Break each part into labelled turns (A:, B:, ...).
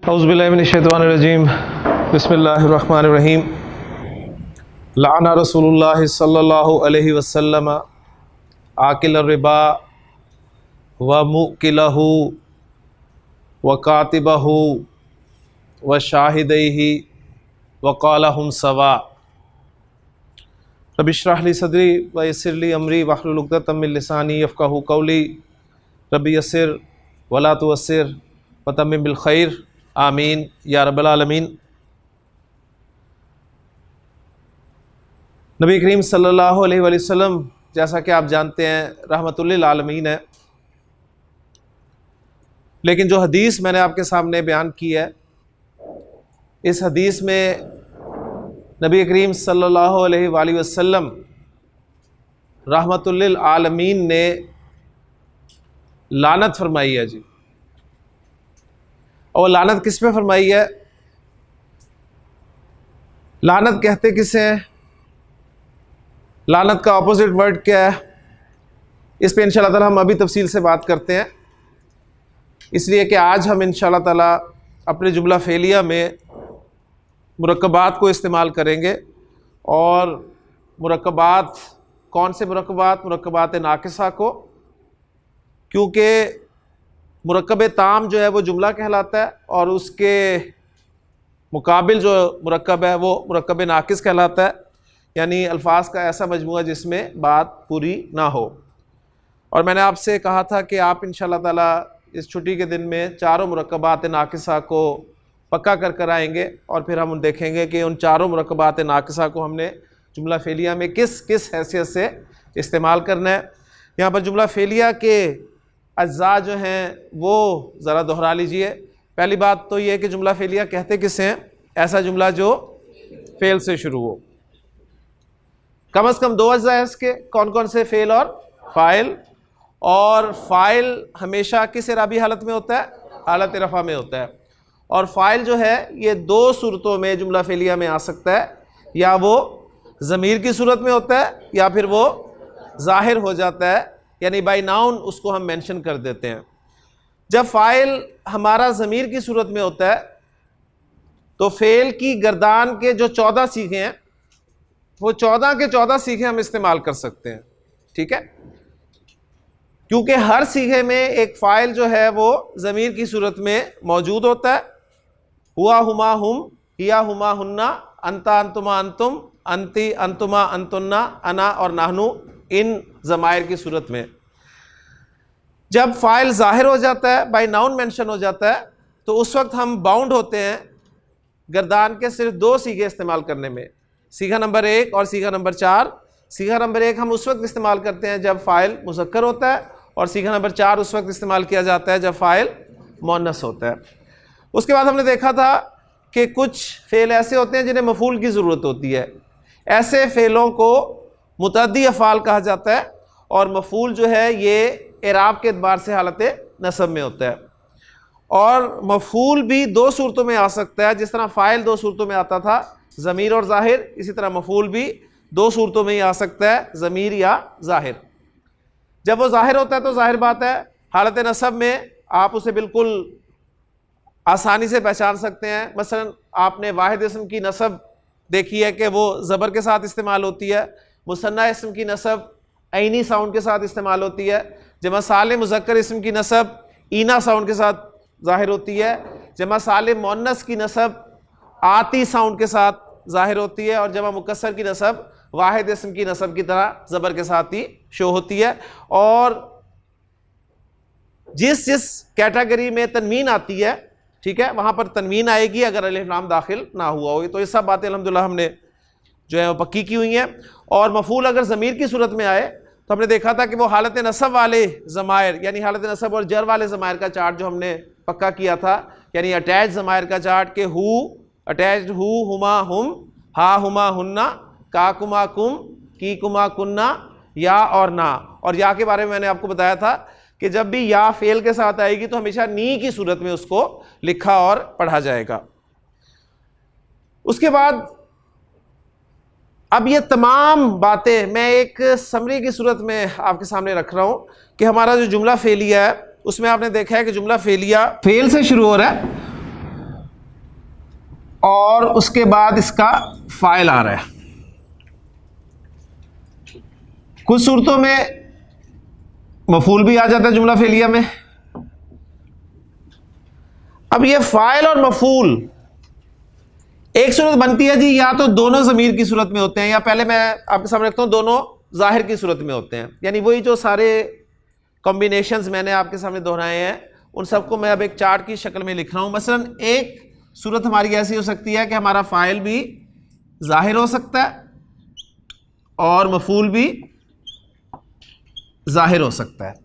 A: औज़ुबिल्लाहिमिनश्शैतानिर्रजीम बिस्मिल्लाहिर्रहमानिर्रहीम। लाना रसूलुल्लाह सल्लल्लाहु अलैहि वसल्लम आकिल रिबा व मुकिलहु व कातिबहु व शाहिदैहि व क़ालहुम सवा। रब्बि इश्रह ली सदरी व यस्सिर ली अमरी वहलुल उक़दतम मिन लिसानी यफ़क़हू क़ौली। रब्बि यस्सिर वला तुअस्सिर व तम्मिम बिल खैर आमीन या रब्बल आलमीन। नबी करीम सल्लल्लाहु अलैहि वसल्लम जैसा कि आप जानते हैं रहमतुल लिल आलमीन है, लेकिन जो हदीस मैंने आपके सामने बयान की है, इस हदीस में नबी करीम सल्लल्लाहु अलैहि वसल्लम रहमतुल लिल आलमीन ने लानत फरमाई है जी। और लानत किस पे फरमाई है? लानत कहते किसे हैं? लानत का ऑपोजिट वर्ड क्या है? इस पे इंशाअल्लाह ताला हम अभी तफसील से बात करते हैं, इसलिए कि आज हम इंशाअल्लाह ताला अपने जुमला फेलिया में मुरक्कबात को इस्तेमाल करेंगे। और मुरक्कबात कौन से मुरक्कबात? मुरक्कबात नाकिसा को, क्योंकि मुरक्कब ताम जो है वो जुमला कहलाता है और उसके मुकाबिल जो मुरक्कब है वो मुरक्कब नाकिस कहलाता है, यानी अल्फाज का ऐसा मजमूआ जिसमें बात पूरी ना हो। और मैंने आपसे कहा था कि आप इंशाअल्लाह ताला इस छुट्टी के दिन में चारों मुरक्कबात नाकिसा को पक्का कर आएंगे और फिर हम देखेंगे कि उन चारों मुरक्कबात नाकिसा को हमने जुमला फेलिया में किस किस हैसियत से इस्तेमाल करना है। यहाँ पर जुमला फेलिया के अज्जा जो हैं वो ज़रा दोहरा लीजिए। पहली बात तो ये है कि जुमला फेलिया कहते किसे हैं? ऐसा जुमला जो फेल से शुरू हो। कम से कम दो अज्जा है इसके। कौन कौन से? फेल और फ़ाइल। और फ़ाइल हमेशा किस इराबी हालत में होता है? हालत रफ़ा में होता है। और फ़ाइल जो है ये दो सूरतों में जुमला फेलिया में आ सकता है, या वो ज़मीर की सूरत में होता है या फिर वो ज़ाहिर हो जाता है, यानी बाई नाउन उसको हम मेंशन कर देते हैं। जब फ़ाइल हमारा ज़मीर की सूरत में होता है तो फ़ेल की गर्दान के जो 14 सीखे हैं वो 14 के 14 सीखे हम इस्तेमाल कर सकते हैं, ठीक है? क्योंकि हर सीखे में एक फ़ाइल जो है वो ज़मीर की सूरत में मौजूद होता है। हुआ हुमा हुम, हिया हुमा हुन्ना, अंता अंतुमा अंतुम, अंती अंतुमा अंतुन्ना, अना और नाहनु, इन ज़मायर की सूरत में। जब फ़ाइल ज़ाहिर हो जाता है, बाय नाउन मेंशन हो जाता है, तो उस वक्त हम बाउंड होते हैं गर्दान के सिर्फ दो सीखे इस्तेमाल करने में, सीखा नंबर 1 और सीखा नंबर 4। सीखा नंबर 1 हम उस वक्त इस्तेमाल करते हैं जब फ़ाइल मुज़क्कर होता है, और सीखा नंबर 4 उस वक्त इस्तेमाल किया जाता है जब फ़ाइल मुअन्नस होता है। उसके बाद हमने देखा था कि कुछ फ़ेल ऐसे होते हैं जिन्हें मफ़ूल की ज़रूरत होती है। ऐसे फ़ेलों को मुतअद्दी अफ़ाल कहा जाता है, और मफ़ूल जो है ये इराब के एतबार से हालत नसब में होता है। और मफ़ूल भी दो सूरतों में आ सकता है, जिस तरह फ़ाइल दो सूरतों में आता था, ज़मीर और ज़ाहिर, इसी तरह मफ़ूल भी दो सूरतों में ही आ सकता है, ज़मीर या ज़ाहिर। जब वो ज़ाहिर होता है तो ज़ाहिर बात है हालत नसब में आप उसे बिल्कुल आसानी से पहचान सकते हैं। मसलन आपने वाहिद इस्म की नसब देखी है कि वो ज़बर के साथ इस्तेमाल होती है, मुसन्ना इस्म की नसब ऐनी साउंड के साथ इस्तेमाल होती है, जमा सालिम मुज़क्कर इस्म की नसब ईना साउंड के साथ ज़ाहिर होती है, जमा सालिम मुअन्नस की नसब आती साउंड के साथ ज़ाहिर होती है, और जमा मुकस्सर की नसब वाहिद इस्म की नसब की तरह ज़बर के साथ ही शो होती है। और जिस जिस कैटेगरी में तनवीन आती है, ठीक है, वहाँ पर तनवीन आएगी अगर अलिफ लाम दाखिल ना हुआ हो। तो ये सब बातें अल्हम्दुलिल्लाह हमने जो है वो पक्की की हुई हैं। और मफ़ूल अगर ज़मीर की सूरत में आए तो हमने देखा था कि वो हालत नसब वाले ज़मायर, यानी हालत नसब और जर वाले ज़मायर का चार्ट जो हमने पक्का किया था, यानी अटैच ज़मायर का चार्ट के हु अटैच्ड हु, हुमा हुम, हा हुमा हुन्ना, का कुमा कुम, की कुमा कुन्ना, या और ना। और या के बारे में मैंने आपको बताया था कि जब भी या फेल के साथ आएगी तो हमेशा नी की सूरत में उसको लिखा और पढ़ा जाएगा। उसके बाद अब ये तमाम बातें मैं एक समरी की सूरत में आपके सामने रख रहा हूँ कि हमारा जो जुमला फेलिया है उसमें आपने देखा है कि जुमला फेलिया फेल से शुरू हो रहा है और उसके बाद इसका फाइल आ रहा है। कुछ सूरतों में मफूल भी आ जाता है जुमला फेलिया में। अब ये फाइल और मफूल एक सूरत बनती है जी, या तो दोनों ज़मीर की सूरत में होते हैं, या पहले मैं आपके सामने रखता हूं दोनों ज़ाहिर की सूरत में होते हैं। यानी वही जो सारे कॉम्बिनेशंस मैंने आपके सामने दोहराए हैं उन सबको मैं अब एक चार्ट की शक्ल में लिख रहा हूं। मसलन एक सूरत हमारी ऐसी हो सकती है कि हमारा फाइल भी ज़ाहिर हो सकता है और मफूल भी ज़ाहिर हो सकता है।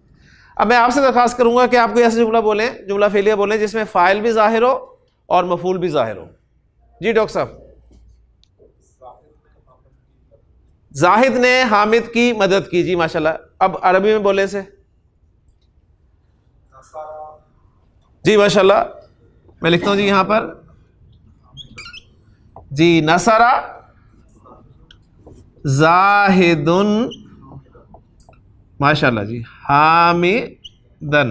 A: अब मैं आपसे दरख्वास्त करूंगा कि आपको ऐसा जुमला बोलें, जुमला फेलिया बोलें जिसमें फ़ाइल भी ज़ाहिर हो और मफूल भी ज़ाहिर हो। जी डॉक्टर साहब। जाहिद ने हामिद की मदद की, जी माशाल्लाह। अब अरबी में बोले से। जी माशाल्लाह, मैं लिखता हूं जी यहां पर जी, नसरा जाहिदुन, माशाल्लाह जी, हामिदन,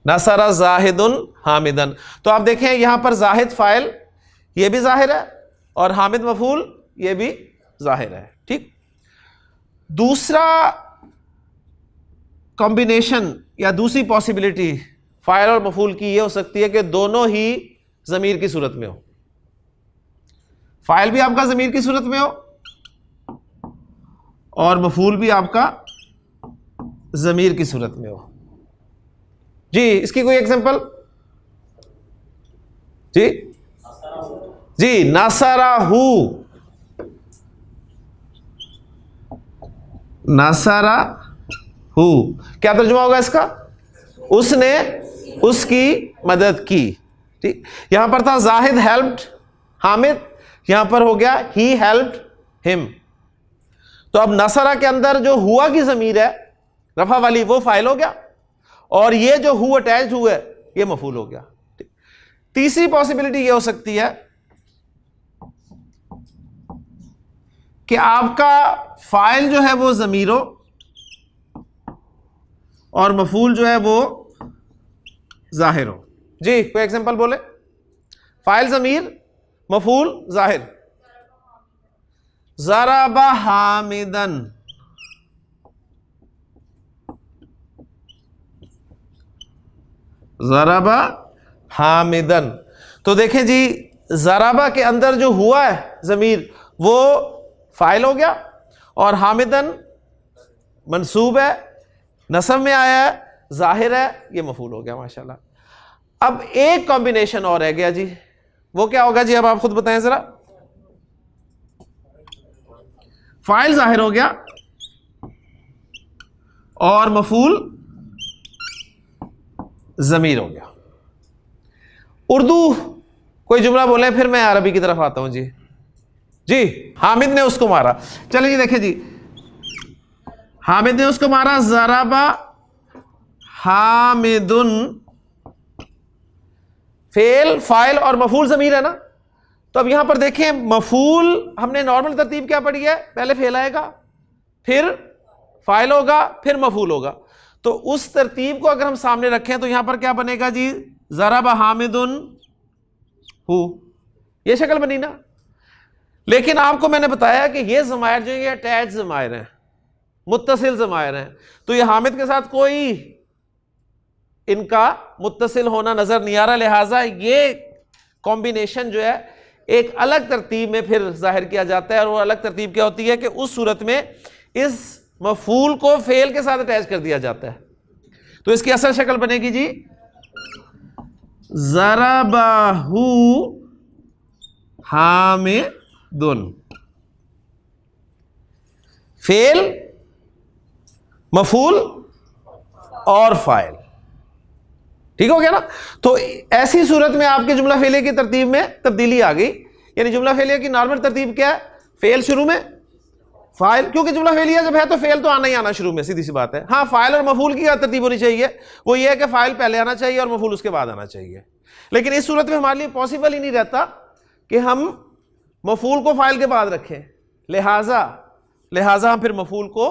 A: नसरा जाहिदुन हामिदन। तो आप देखें यहां पर जाहिद फाइल ये भी जाहिर है और हामिद मफूल ये भी जाहिर है। ठीक। दूसरा कॉम्बिनेशन या दूसरी पॉसिबिलिटी फाइल और मफूल की ये हो सकती है कि दोनों ही ज़मीर की सूरत में हो। फाइल भी आपका ज़मीर की सूरत में हो और मफूल भी आपका ज़मीर की सूरत में हो। जी, इसकी कोई एग्जांपल? जी जी, नसराहू, नसराहू क्या तर्जुमा होगा इसका? उसने उसकी मदद की। ठीक। यहां पर था जाहिद हेल्प्ड हामिद, यहां पर हो गया ही हेल्प्ड हिम। तो अब नसरा के अंदर जो हुआ की जमीर है रफा वाली वो फाइल हो गया और ये जो हु अटैच हुआ है ये मफूल हो गया। तीसरी पॉसिबिलिटी ये हो सकती है कि आपका फाइल जो है वो जमीर हो और मफूल जो है वो जाहिर हो। जी, कोई एग्जांपल बोले? फाइल जमीर, मफूल जाहिर। ज़राबा हामिदन, ज़राबा हामिदन। तो देखें जी, ज़राबा के अंदर जो हुआ है ज़मीर वो फाइल हो गया और हामिदन मंसूब है, नसब में आया है, जाहिर है, ये मफूल हो गया। माशाल्लाह। अब एक कॉम्बिनेशन और रह गया जी, वो क्या होगा जी? अब आप खुद बताएं जरा। फाइल जाहिर हो गया और मफूल जमीर हो गया। उर्दू कोई जुमला बोले, फिर मैं अरबी की तरफ आता हूं जी। जी, हामिद ने उसको मारा। चलिए जी, देखें जी, हामिद ने उसको मारा। ज़राबा हामिदुन, फेल, फाइल और मफूल जमीर है ना। तो अब यहां पर देखें, मफूल हमने नॉर्मल तरतीब क्या पढ़ी है? पहले फेल आएगा, फिर फाइल होगा, फिर मफूल होगा। तो उस तरतीब को अगर हम सामने रखें तो यहां पर क्या बनेगा जी? ज़राबा हामिदुन हु, ये शक्ल बनी ना। लेकिन आपको मैंने बताया कि ये ज़मायर जो ये अटैच ज़मायर हैं, मुत्तसिल ज़मायर हैं, तो ये हामिद के साथ कोई इनका मुत्तसिल होना नजर नहीं आ रहा, लिहाजा ये कॉम्बिनेशन जो है एक अलग तरतीब में फिर जाहिर किया जाता है। और वो अलग तरतीब क्या होती है कि उस सूरत में इस मफूल को फेल के साथ अटैच कर दिया जाता है। तो इसकी असल शक्ल बनेगी जी, ज़राबाहू हामिदुन, फेल, मफूल और फाइल। ठीक हो गया ना। तो ऐसी सूरत में आपके जुमला फेलिया की तरतीब में तब्दीली आ गई। यानी जुमला फेलिया की नॉर्मल तरतीब क्या है? फेल शुरू में, फाइल, क्योंकि जुमला फेलिया जब है तो फेल तो आना ही आना शुरू में, सीधी सी बात है। हाँ, फाइल और मफूल की क्या तरतीब होनी चाहिए? वो ये है कि फाइल पहले आना चाहिए और मफूल उसके बाद आना चाहिए। लेकिन इस सूरत में हमारे लिए पॉसिबल ही नहीं रहता कि हम मफूल को फाइल के बाद रखें, लिहाजा हम फिर मफूल को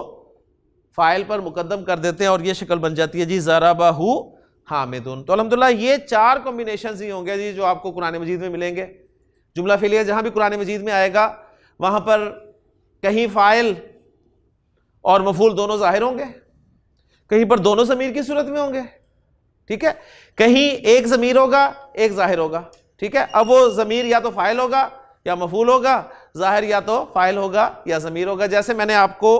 A: फाइल पर मुकद्दम कर देते हैं और ये शक्ल बन जाती है जी, ज़राबाहू हामिदुन। तो अल्हम्दुलिल्लाह ये 4 कॉम्बिनेशंस ही होंगे जी जो आपको कुरान मजीद में मिलेंगे। जुमला फेलिया जहां भी कुरान मजीद में आएगा वहां पर कहीं फाइल और मफूल दोनों जाहिर होंगे, कहीं पर दोनों ज़मीर की सूरत में होंगे, ठीक है, कहीं एक ज़मीर होगा एक जाहिर होगा, ठीक है। अब वो ज़मीर या तो फाइल होगा या मफूल होगा, जाहिर या तो फाइल होगा या ज़मीर होगा। जैसे मैंने आपको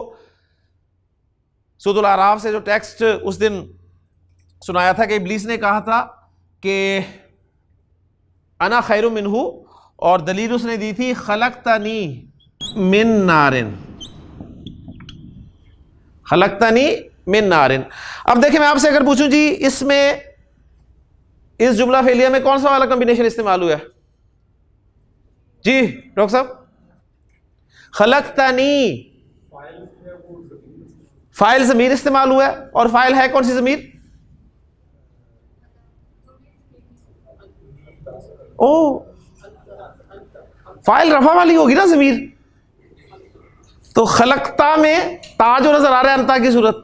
A: सूरह अल-आराफ से जो टेक्स्ट उस दिन सुनाया था कि इब्लीस ने कहा था कि अना खैरु मिन्हु, और दलील उसने दी थी खलकतनी मिन नारिन, खलकतनी मिन नारिन। अब देखिए मैं आपसे अगर पूछूं जी इसमें इस जुमला फेलिया में कौन सा वाला कॉम्बिनेशन इस्तेमाल हुआ है जी डॉक्टर साहब? खलकतनी, फाइल ज़मीर इस्तेमाल हुआ है, और फाइल है कौन सी ज़मीर? ओ, फाइल रफा वाली होगी ना ज़मीर। तो खलकता में ता जो नजर आ रहा है अंता की सूरत,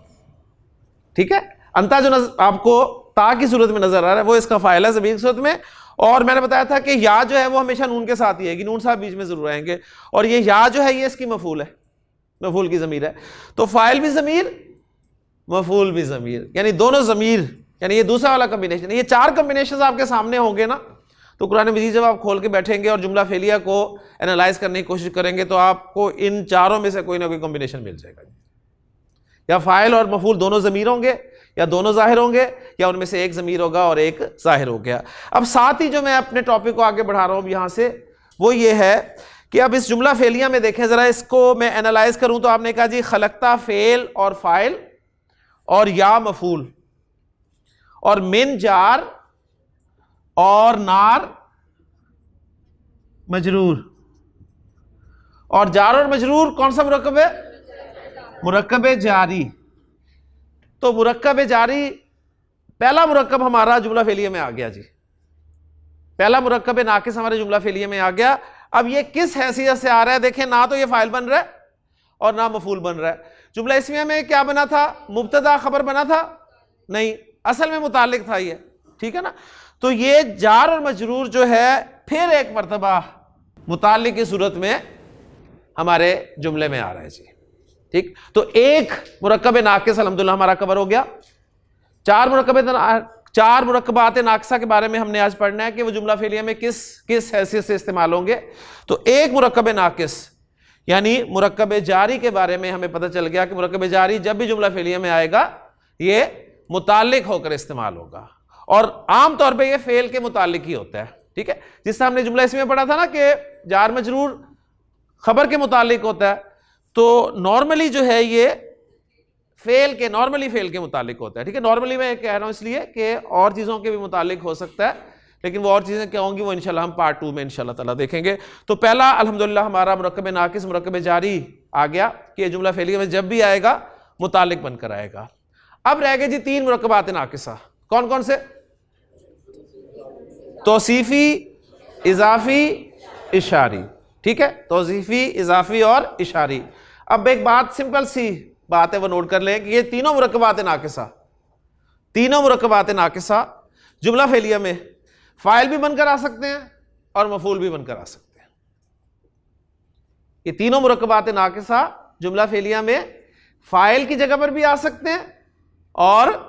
A: ठीक है, अंता जो आपको ता की सूरत में नजर आ रहा है वो इसका फाइल है ज़मीर की सूरत में। और मैंने बताया था कि या जो है वो हमेशा नून के साथ ही आएगी, नून साहब बीच में जरूर आएंगे, और ये या जो है ये इसकी मफूल है, मफूल की ज़मीर है। तो फाइल भी ज़मीर, मफूल भी ज़मीर, यानी दोनों ज़मीर, यानी ये दूसरा वाला कॉम्बिनेशन। ये 4 कॉम्बिनेशन आपके सामने होंगे ना, तो कुरान मजीद जब आप खोल के बैठेंगे और जुमला फेलिया को एनालाइज करने की कोशिश करेंगे तो आपको इन 4 में से कोई ना कोई कॉम्बिनेशन मिल जाएगा। या फाइल और मफूल दोनों ज़मीर होंगे, या दोनों जाहिर होंगे, या उनमें से एक ज़मीर होगा और एक जाहिर हो गया। अब साथ ही जो मैं अपने टॉपिक को आगे बढ़ा रहा हूँ यहाँ से वो ये है कि अब इस जुमला फेलिया में देखें ज़रा, इसको मैं एनालाइज करूँ तो आपने कहा जी खलकता फेल और फाइल, और या मफूल, और मिन जार, और नार मजरूर। और जार और मजरूर कौन सा मुरक्कब है? मुरक्कब जारी। तो मुरक्कब जारी पहला मुरक्कब हमारा जुमला फेलिया में आ गया जी, पहला मुरक्कब नाकिस हमारे जुमला फेलिया में आ गया। अब ये किस हैसियत से आ रहा है? देखें, ना तो ये फाइल बन रहा है और ना मफूल बन रहा है। जुमला इसमिया में क्या बना था? मुब्तदा खबर बना था? नहीं, असल में मुतालिक था ये, ठीक है ना। तो ये जार और मजरूर जो है फिर एक मरतबा मुतालिक की सूरत में हमारे जुमले में आ रहा है जी, ठीक। तो एक मुरक्कब नाकिस अल्हम्दुलिल्लाह हमारा कवर हो गया। 4 मुरक्कबात नाकिसा के बारे में हमने आज पढ़ना है कि वो जुमला फेलिया में किस किस हैसियत से इस्तेमाल होंगे। तो एक मुरक्कब नाकिस यानी मुरक्कब जारी के बारे में हमें पता चल गया कि मुरक्कब जारी जब भी जुमला फेलिया में आएगा ये मुतालिक होकर इस्तेमाल होगा, और आम तौर पे ये फेल के मुतालिक ही होता है, ठीक है। जिससे हमने जुमला इसमें पढ़ा था ना कि जार मजरूर खबर के मुतालिक होता है, तो नॉर्मली जो है ये फेल के, नॉर्मली फेल के मुतालिक होता है, ठीक है। नॉर्मली मैं कह रहा हूं इसलिए कि और चीज़ों के भी मुतालिक हो सकता है, लेकिन वो और चीज़ें क्या होंगी वो इंशाल्लाह हम पार्ट 2 में इंशाल्लाह ताला देखेंगे। तो पहला अल्हम्दुलिल्लाह हमारा मुरक्कब नाकिस मुरक्कब जारी आ गया कि जुमला फेलिया में जब भी आएगा मुतालिक बनकर आएगा। अब रह गए जी 3 मुरक्कबात नाकिसा, कौन कौन से? तौसीफी, इजाफी, इशारी, ठीक है। तौसीफी, इजाफी और इशारी। अब एक बात, सिंपल सी बात है, वो नोट कर लें कि ये तीनों मुरक्कबात नाकिसा, तीनों मुरक्कबात नाकिसा जुमला फेलिया में फाइल भी बनकर आ सकते हैं और मफूल भी बनकर आ सकते हैं। ये तीनों मुरक्कबात नाकिसा जुमला फेलिया में फाइल की जगह पर भी आ सकते हैं और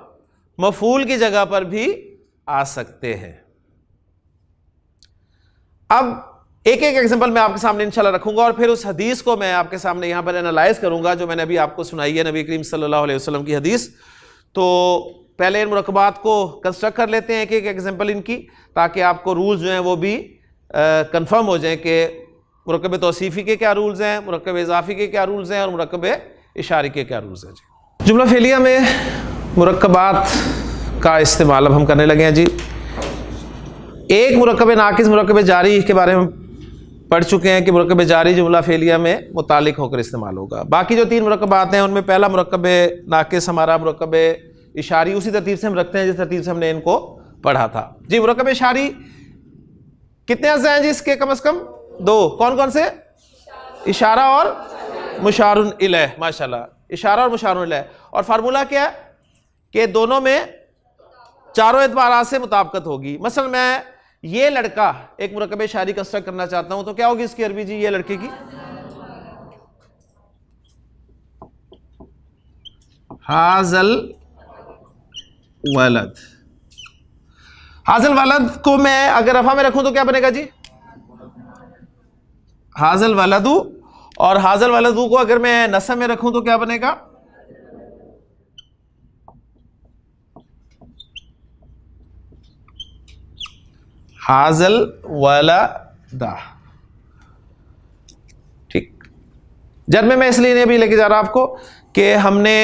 A: मफूल की जगह पर भी आ सकते हैं। अब एक एक एग्जांपल मैं आपके सामने इंशाल्लाह रखूंगा और फिर उस हदीस को मैं आपके सामने यहां पर एनालाइज करूंगा जो मैंने अभी आपको सुनाई है, नबी करीम सल्लल्लाहु अलैहि वसल्लम की हदीस। तो पहले इन मुरक्कबात को कंस्ट्रक्ट कर लेते हैं, एक एक एग्जांपल इनकी, ताकि आपको रूल्स जो हैं वो भी कंफर्म हो जाएं कि मुरक्कब तौसीफी के क्या रूल्स हैं, मुरक्कब इजाफी के क्या रूल्स हैं और मुरक्कब इशारी के क्या रूल्स हैं जी। जुमला फेलिया में मुरक्कबात का इस्तेमाल अब हम करने लगे हैं जी। एक मुरक्कब नाकिस मुरक्कब जारी के बारे में पढ़ चुके हैं कि मुरक्कब जारी जुमला फेलिया में मुतालिक होकर इस्तेमाल होगा। बाकी जो 3 मुरक्कबात हैं उनमें पहला मुरक्कब नाकिस हमारा मुरक्कब इशारी, उसी तरतीब से हम रखते हैं जिस तरतीब से हमने इनको पढ़ा था जी। मुरक्कब इशारी कितने अज़्ज़ा हैं जी इसके? कम से कम 2। कौन कौन से? इशारा और मुशारुन इलैह, माशाल्लाह, इशारा और मुशारुन इलैह। और फार्मूला क्या है कि दोनों में चारों एतबारात से मुताबिकत होगी। मसलन मैं ये लड़का एक मुरक्कब शारी कंस्ट्रक्ट करना चाहता हूं तो क्या होगी इसकी अरबी जी, ये लड़के की हाजल वलद। हाजल वलद को मैं अगर रफा में रखूं तो क्या बनेगा जी, हाजल वलदू। और हाजल वलदू को अगर मैं नस्ब में रखूं तो क्या बनेगा, हाजल वलदा। ठीक, जब में मैं इसलिए नहीं भी लेके जा रहा आपको कि हमने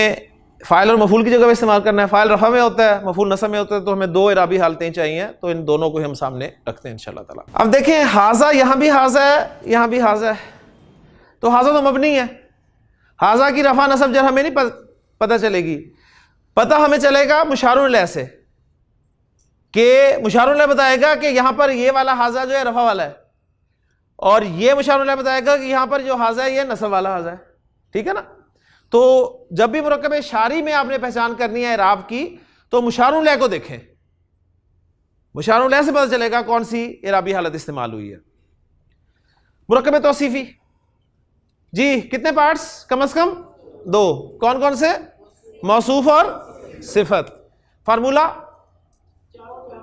A: फ़ाइल और मफूल की जगह पे इस्तेमाल करना है। फ़ाइल रफ़ा में होता है, मफूल नस्ब में होता है, तो हमें दो इराबी हालतें चाहिए, तो इन दोनों को हम सामने रखते हैं इंशाल्लाह ताला। अब देखें हाजा, यहाँ भी हाजा है, यहाँ भी हाजा है, तो हाजा तो मबनी है। हाजा की रफ़ा नस्ब जर हमें नहीं पता चलेगी, पता हमें चलेगा मुशारुल इलैह से, कि मुशारुल इलैह बताएगा कि यहाँ पर ये वाला हाजा जो है रफ़ा वाला है, और ये मुशारुल इलैह बताएगा कि यहाँ पर जो हाजा है ये नस्ब वाला हाजा है। ठीक है ना। तो जब भी मुरक्कब शारी में आपने पहचान करनी है इराब की, तो मुशारुल इलैह को देखें, मुशारुल इलैह से पता चलेगा कौन सी इराबी हालत इस्तेमाल हुई है। मुरक्कब तौसीफी जी कितने पार्ट्स, कम से कम दो, कौन कौन से, मौसूफ और सिफत। फार्मूला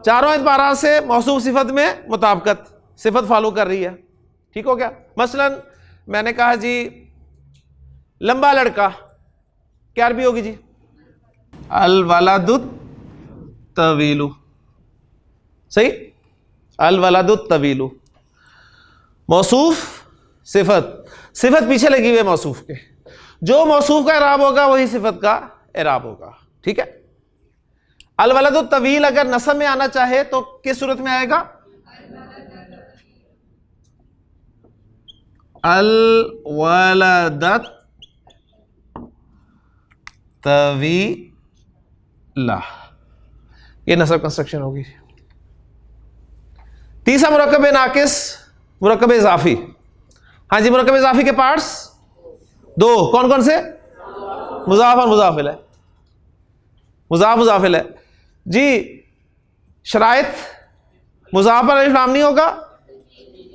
A: चारों एतबारात से मौसूफ सिफत में मुताबिकत, सिफत फॉलो कर रही है। ठीक हो गया। मसलन मैंने कहा जी लंबा लड़का, क्या अरबी होगी जी, अल वलदुत तवीलु। सही, अल वलदुत तवीलु। मौसूफ सिफत, सिफत पीछे लगी हुई है मौसूफ के, जो मौसूफ का इराब होगा वही सिफत का इराब होगा। ठीक है। अल वलदुत तवील अगर नस्ब में आना चाहे तो किस सूरत में आएगा, अल वलदत तवीला, ये नस्ब कंस्ट्रक्शन होगी। तीसरा मुरक्कब नाकिस, मुरक्कब इजाफी। हाँ जी, मुरक्कब इजाफी के पार्ट्स दो, कौन कौन से, मुजाफ और मुजाफ इलैह। मुजाफ मुजाफ इलैह जी, शराइत मुजाफ पर अलिफ लाम नहीं होगा,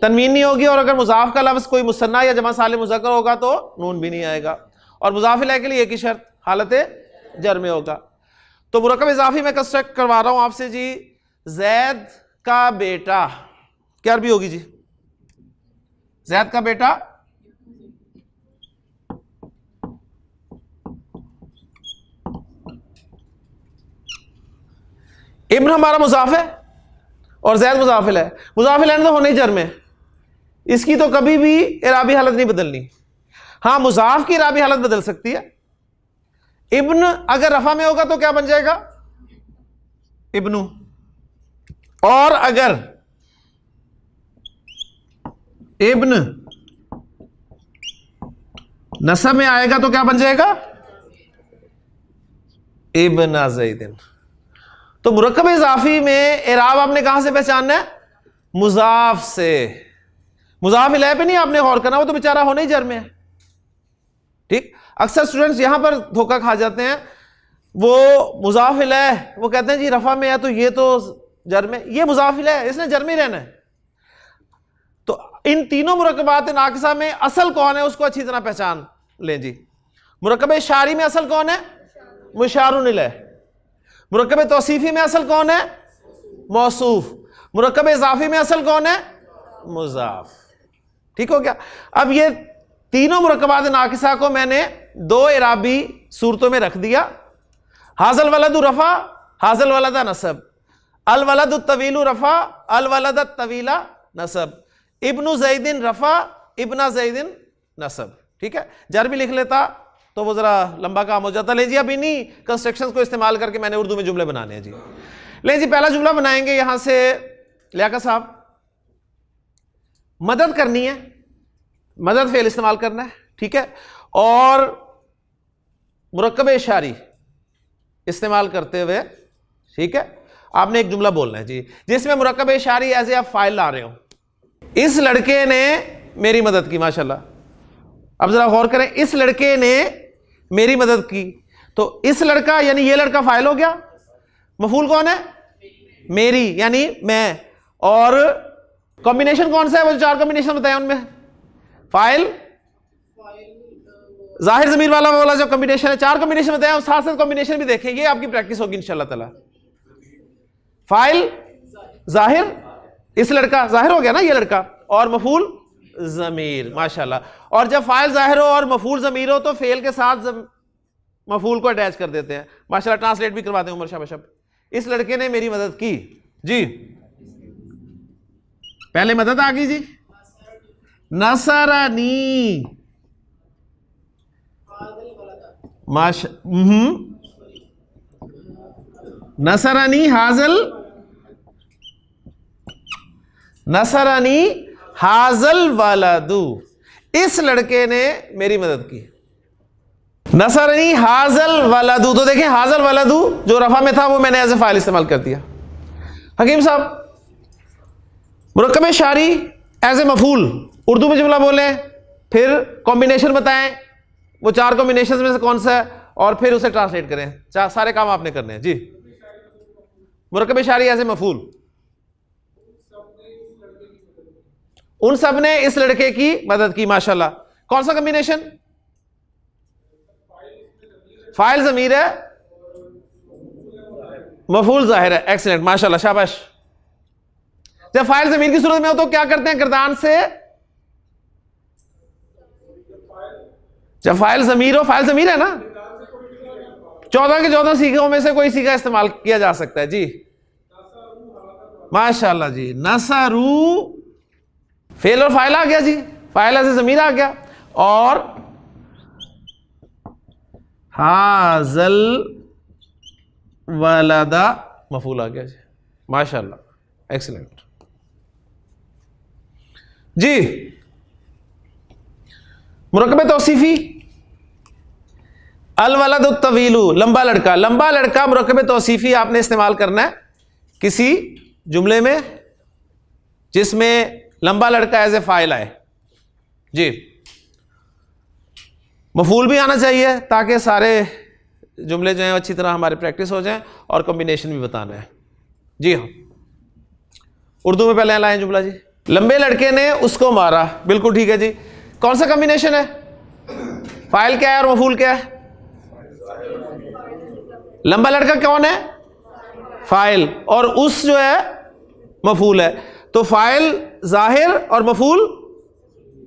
A: तनवीन नहीं होगी, और अगर मुजाफ का लफ्ज़ कोई मुसन्ना या जमा सालिम मुज़क्कर होगा तो नून भी नहीं आएगा। और मुजाफ इलैह के लिए एक ही शर्त, हालत जर में होगा। तो मुरक्कब इजाफी में कंस्ट्रक्ट करवा रहा हूं आपसे जी, जैद का बेटा, क्या अरबी होगी जी, जैद का बेटा इब्न हमारा मुजाफ है और जैद मुजाफ इलैह है। मुजाफ इलैह तो होने ही जर में, इसकी तो कभी भी इराबी हालत नहीं बदलनी। हाँ, मुजाफ की इराबी हालत बदल सकती है। इब्न अगर रफा में होगा तो क्या बन जाएगा, इब्नु, और अगर इब्न नसब में आएगा तो क्या बन जाएगा, इब्न ज़ैदिन। तो मुरक्कब इजाफी में इराब आपने कहां से पहचानना है, मुजाफ से। मुजाफ इलैह पे नहीं आपने गौर करना, वो तो बेचारा होने ही जर में है। ठीक, अक्सर स्टूडेंट्स यहां पर धोखा खा जाते हैं, वो मुजाफ इलैह वो कहते हैं जी रफा में है तो ये तो जर में, ये मुजाफ इलैह है, इसने जर में ही रहना है। तो इन तीनों मुरक्कबात नाकिसा में असल कौन है उसको अच्छी तरह पहचान लें जी। मुरक्कब शारी में असल कौन है, मुशारुन इलैह। मुरक्कब तौसीफी में असल कौन है, मौसूफ। मुरक्कब इजाफी में असल कौन है, मुजाफ। ठीक हो गया। अब ये तीनों मुरक्कबात नाकिसा को मैंने दो इराबी सूरतों में रख दिया, हाजल वलदु रफा, हाजल वलदा नसब। अल वलदु तवीलु रफा, अल वलदा तवीला नसब। इब्नु ज़ैदिन रफा, इब्ना ज़ैदिन नसब। ठीक है, जर भी लिख लेता तो वो जरा लंबा काम हो जाता। ले जी, अब इन्हीं कंस्ट्रक्शंस को इस्तेमाल करके मैंने उर्दू में जुमले बनाने हैं जी। ले जी, पहला जुमला बनाएंगे यहां से, लियाकत साहब मदद करनी है, मदद फेल इस्तेमाल करना है। ठीक है, और मुरक्कब शारी इस्तेमाल करते हुए, ठीक है, आपने एक जुमला बोलना है जी जिसमें मुरक्कब शारी ऐसे आप फाइल ला रहे हो। इस लड़के ने मेरी मदद की, माशाल्लाह। अब जरा गौर करें, इस लड़के ने मेरी मदद की, तो इस लड़का यानी ये लड़का फाइल हो गया, मफूल कौन है, मेरी यानी मैं, और कॉम्बिनेशन कौन सा है, वो जो 4 कॉम्बिनेशन बताया उनमें फाइल जाहिर जमीर वाला जो कॉम्बिनेशन है, 4 कॉम्बिनेशन बताया, और साथ साथ कॉम्बिनेशन भी देखेंगे, आपकी प्रैक्टिस होगी इंशाल्लाह ताला। फाइल जाहिर, इस लड़का जाहिर हो गया ना, ये लड़का, और मफूल जमीर, माशाल्लाह। और जब फाइल जाहिर हो और मफूल जमीर हो तो फेल के साथ मफूल को अटैच कर देते हैं, माशाल्लाह। ट्रांसलेट भी करवाते हैं उमर शाह बशब। इस लड़के ने मेरी मदद की जी, पहले मदद आ गई जी, नसरानी, नसरानी हाजल, नसरानी हाजल वालादू, इस लड़के ने मेरी मदद की। नसरनी हाजल वालादू, तो देखें हाजल वालादू जो रफा में था वो मैंने एज ए फाइल इस्तेमाल कर दिया। हकीम साहब मुरक्कब शारी एज ए मफूल, उर्दू में जुमला बोलें, फिर कॉम्बिनेशन बताएं, वो 4 कॉम्बिनेशन में से कौन सा है, और फिर उसे ट्रांसलेट करें। सारे काम आपने करने हैं जी। मुरक्कब शारी एज ए मफूल, उन सब ने इस लड़के की मदद की, माशाल्लाह। कौन सा कॉम्बिनेशन, फाइल जमीर है, मफूल जाहिर है, एक्सीलेंट, माशाल्लाह, शाबाश। जब फाइल जमीर की सूरत में हो तो क्या करते हैं, गर्दान से, जब फाइल जमीर हो, फाइल जमीर है ना, 14 के 14 सीखों में से कोई सीखा इस्तेमाल किया जा सकता है जी, माशाल्लाह जी। नसरू फेल और फाइल आ गया जी, फाइल ऐसे जमीर आ गया, और हाजल वलदा मफूल आ गया जी, माशाल्लाह, एक्सीलेंट जी। मुरक्कब तौसीफी, अल वलद तवीलू, लंबा लड़का, लंबा लड़का मुरक्कब तौसीफी आपने इस्तेमाल करना है किसी जुमले में जिसमें लंबा लड़का एज ए फाइल आए जी। मफूल भी आना चाहिए ताकि सारे जुमले जो हैं अच्छी तरह हमारे प्रैक्टिस हो जाएं, और कॉम्बिनेशन भी बताना है जी। हाँ, उर्दू में पहले लाएं जुमला जी। लंबे लड़के ने उसको मारा, बिल्कुल ठीक है जी। कौन सा कॉम्बिनेशन है, फाइल क्या है और मफूल क्या है? लंबा लड़का कौन है? फाइल, और उस जो है मफूल है। तो फाइल जाहिर और मफूल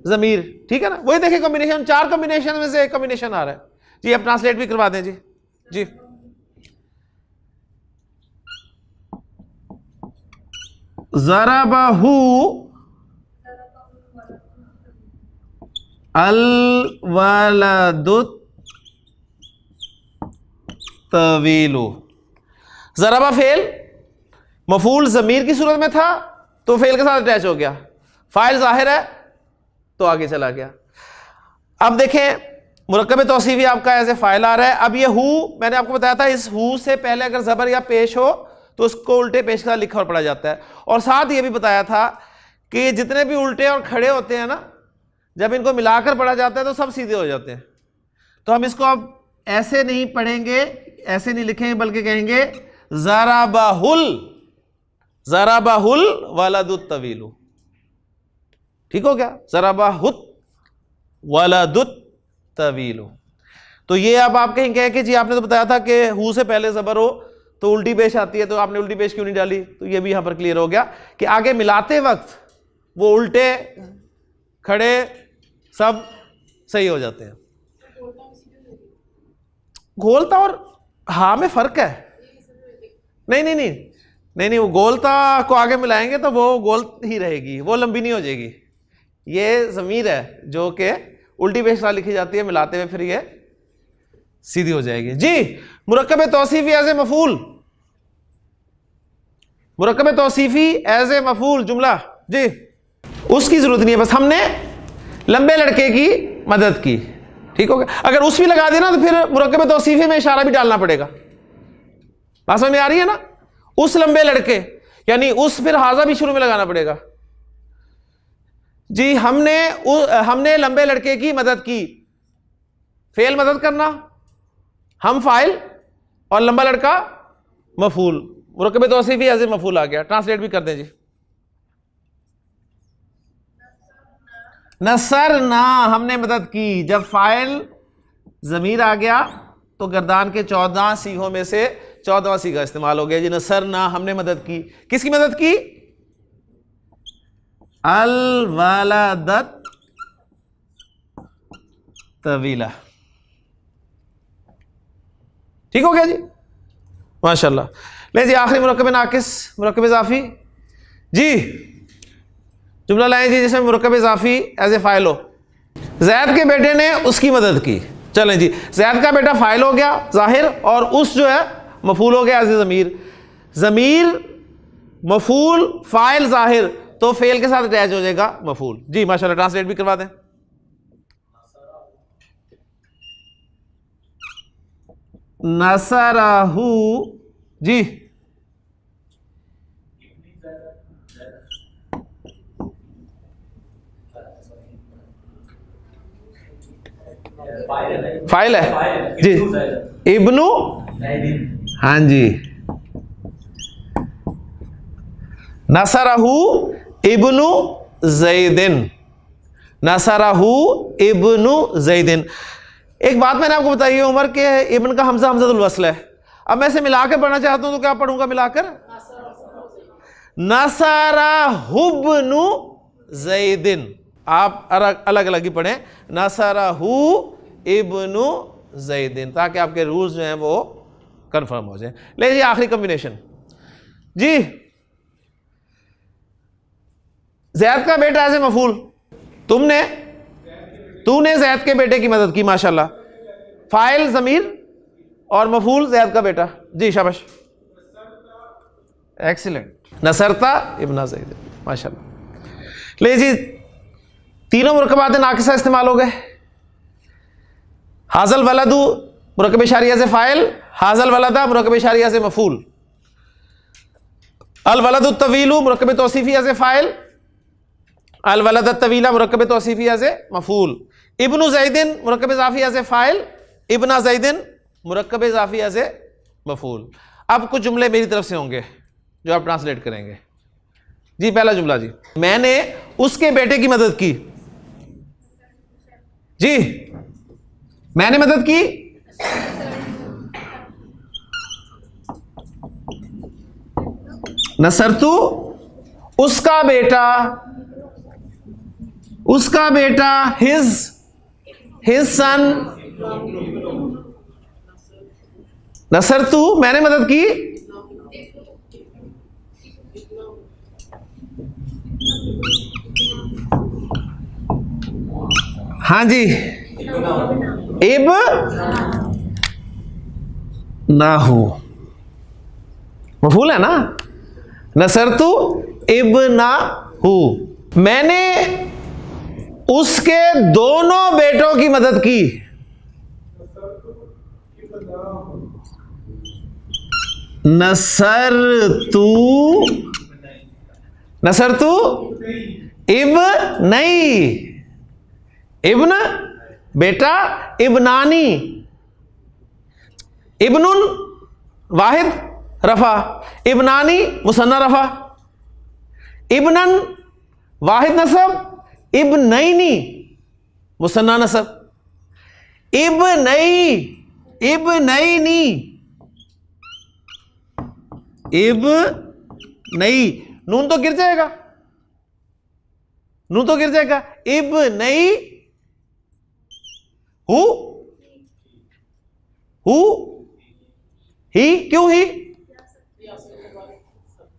A: जमीर, ठीक है ना। वही देखिए कॉम्बिनेशन, 4 कॉम्बिनेशन में से एक कॉम्बिनेशन आ रहा है जी। अब ट्रांसलेट भी करवा दें जी। जी ज़रबहू अल वलदु तवीलु। ज़रबा फेल, मफूल ज़मीर की सूरत में था तो फेल के साथ अटैच हो गया, फाइल जाहिर है तो आगे चला गया। अब देखें मुरक्कब तौसीफी आपका ऐसे फाइल आ रहा है। अब ये हु, मैंने आपको बताया था इस हु से पहले अगर ज़बर या पेश हो तो उसको उल्टे पेश के साथ लिखा और पढ़ा जाता है। और साथ ये भी बताया था कि जितने भी उल्टे और खड़े होते हैं ना, जब इनको मिलाकर पढ़ा जाता है तो सब सीधे हो जाते हैं। तो हम इसको अब ऐसे नहीं पढ़ेंगे, ऐसे नहीं लिखेंगे, बल्कि कहेंगे ज़रबहुल, ज़रबहुल वलदुत तवीलु। ठीक हो गया, ज़रबहुत वलदुत तवीलु। तो ये अब आप कहेंगे कि जी आपने तो बताया था कि हु से पहले ज़बर हो तो उल्टी पेश आती है, तो आपने उल्टी पेश क्यों नहीं डाली? तो ये भी यहां पर क्लियर हो गया कि आगे मिलाते वक्त वो उल्टे खड़े सब सही हो जाते हैं। गोलता और हा में फर्क है। नहीं नहीं नहीं नहीं नहीं, वो गोलता को आगे मिलाएंगे तो वो गोल ही रहेगी, वो लंबी नहीं हो जाएगी। ये ज़मीर है जो कि उल्टी पेश के साथ लिखी जाती है, मिलाते हुए फिर ये सीधी हो जाएगी जी। मुरक्कब तौसीफी एज ए मफूल, मुरक्कब तौसीफी एज ए मफूल जुमला जी, उसकी जरूरत नहीं है, बस हमने लंबे लड़के की मदद की। ठीक हो गया। अगर उस भी लगा देना तो फिर मुरक्कब तौसीफी में इशारा भी डालना पड़ेगा। बात समझ में आ रही है ना? उस लंबे लड़के यानी उस, फिर हाजा भी शुरू में लगाना पड़ेगा जी। हमने लंबे लड़के की मदद की, फेल मदद करना, हम फाइल और लंबा लड़का मफूल। मुरक्कब तौसीफी एज ए मफूल आ गया, ट्रांसलेट भी कर दें जी। नसरना हमने मदद की, जब फाइल जमीर आ गया तो गर्दान के 14 सीगों में से 14वां सीगा इस्तेमाल हो गया जी। नसरना हमने मदद की, किसकी मदद की? अल वलदत तवीला। ठीक हो गया जी, माशाल्लाह। ले जी आखिरी मुरक्कब नाकिस, मुरक्कब इजाफी जी। जुमला लाएं जी जिसमें मुरक्कब इजाफी एज ए फाइल हो। जैद के बेटे ने उसकी मदद की। चलें जी, जैद का बेटा फाइल हो गया जाहिर, और उस जो है मफूल हो गया as a Zamir. Zamir मफूल file जाहिर, तो फेल के साथ अटैच हो जाएगा मफूल जी। माशाल्लाह, ट्रांसलेट भी करवा दें। नसरहू जी। फाइल है जी, इब्नु, हाँ जी। नसरहू इब्नु ज़ैदिन, नसरहू इब्नु ज़ैदिन। एक बात मैंने आपको बताई है उमर के इब्न का हमजा हमज़तुल वस्ल है। अब मैं इसे मिलाकर पढ़ना चाहता हूं तो क्या पढ़ूंगा मिलाकर? नसरहुब्नु ज़ैदिन। आप अलग अलग ही पढ़ें, नसरहू इब्नु ज़ैदिन, ताकि आपके रूल्स जो हैं वो कंफर्म हो जाए। ले जी आखिरी कॉम्बिनेशन जी। ज़ैद का बेटा ऐसे मफूल, तूने ज़ैद के बेटे की मदद की, माशाल्लाह। फाइल ज़मीर और मफूल ज़ैद का बेटा जी, शाबाश, एक्सीलेंट। नसरता इब्न ज़ैद, माशाल्लाह। ले जी तीनों मुरक्कबात नाकिसा इस्तेमाल हो गए। हाज़ल वलदू मुरक्कब इशारिया से फाइल, हाज़ल वलदा मुरक्कब इशारिया से मफूल, अल वलदु तवीलू मुरक्कब तौसीफिया से फाइल, अल वलद तवीला मुरक्कब तौसीफिया से मफूल, इब्नु ज़ैदिन मुरक्कब इज़ाफिया से फाइल, इब्ना ज़ैदिन मुरक्कब इज़ाफिया से मफूल। अब कुछ जुमले मेरी तरफ से होंगे जो आप ट्रांसलेट करेंगे जी। पहला जुमला जी, मैंने उसके बेटे की मदद की जी। मैंने मदद की, नसरतु उसका बेटा हिज सन, नसरतु मैंने मदद की, हाँ जी, इब ना हो, मफूल है ना। नसरतु इब ना हो, मैंने उसके दोनों बेटों की मदद की। नसरतु इब नहीं, इब्न बेटा, इब्नानी, इब्नुन वाहिद रफा, इब्नानी मुसन्ना रफा, इब्नन वाहिद नसब, इब्नैनी मुसन्ना नसब, इब्नैनी, इब्नई, नून तो गिर जाएगा, इब्नई हु ही, क्यों ही?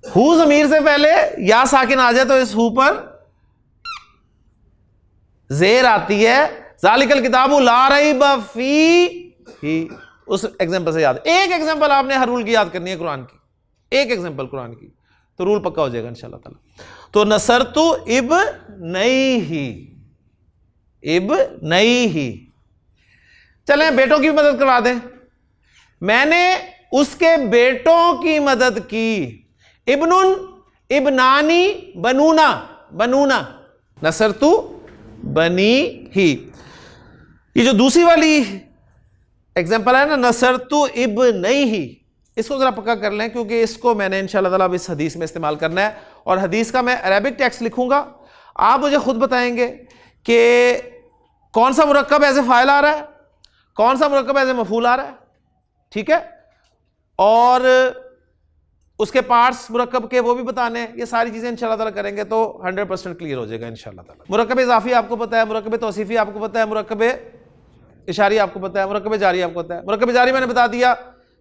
A: हु ज़मीर से पहले या साकिन आ जाए तो इस हु पर ज़ेर आती है। ज़ालिकल किताबु ला रैब फीही, उस एग्जांपल से याद। एक एग्जांपल आपने हर रूल की याद करनी है कुरान की, एक एग्जांपल कुरान की, तो रूल पक्का हो जाएगा इंशाअल्लाह ताला। तो नसरतु इब्नैही। चलें बेटों की मदद करवा दें। मैंने उसके बेटों की मदद की। इब्नुन, इब्नानी, बनूना, नसरतु बनी ही। ये जो दूसरी वाली एग्जांपल है ना, नसरतु इब्नैही, इसको ज़रा पक्का कर लें, क्योंकि इसको मैंने इंशाअल्लाह ताला अब इस हदीस में इस्तेमाल करना है। और हदीस का मैं अरबिक टेक्स्ट लिखूंगा, आप मुझे खुद बताएंगे कि कौन सा मुरक्कब एज ए फ़ाइल आ रहा है, कौन सा मुरक्कब एज ए मफ़ूल आ रहा है, ठीक है, और उसके पार्ट्स मुरक्कब के वो भी बताने हैं। ये सारी चीज़ें इंशाअल्लाह ताला करेंगे तो 100% क्लियर हो जाएगा इंशाअल्लाह ताला। मुरक्कब इज़ाफ़ी आपको पता है, मुरक्कब तौसीफ़ी आपको पता है, मुरक्कब इशारी आपको पता है, मुरक्कब जारी आपको पता है। मुरक्कब जारी मैंने बता दिया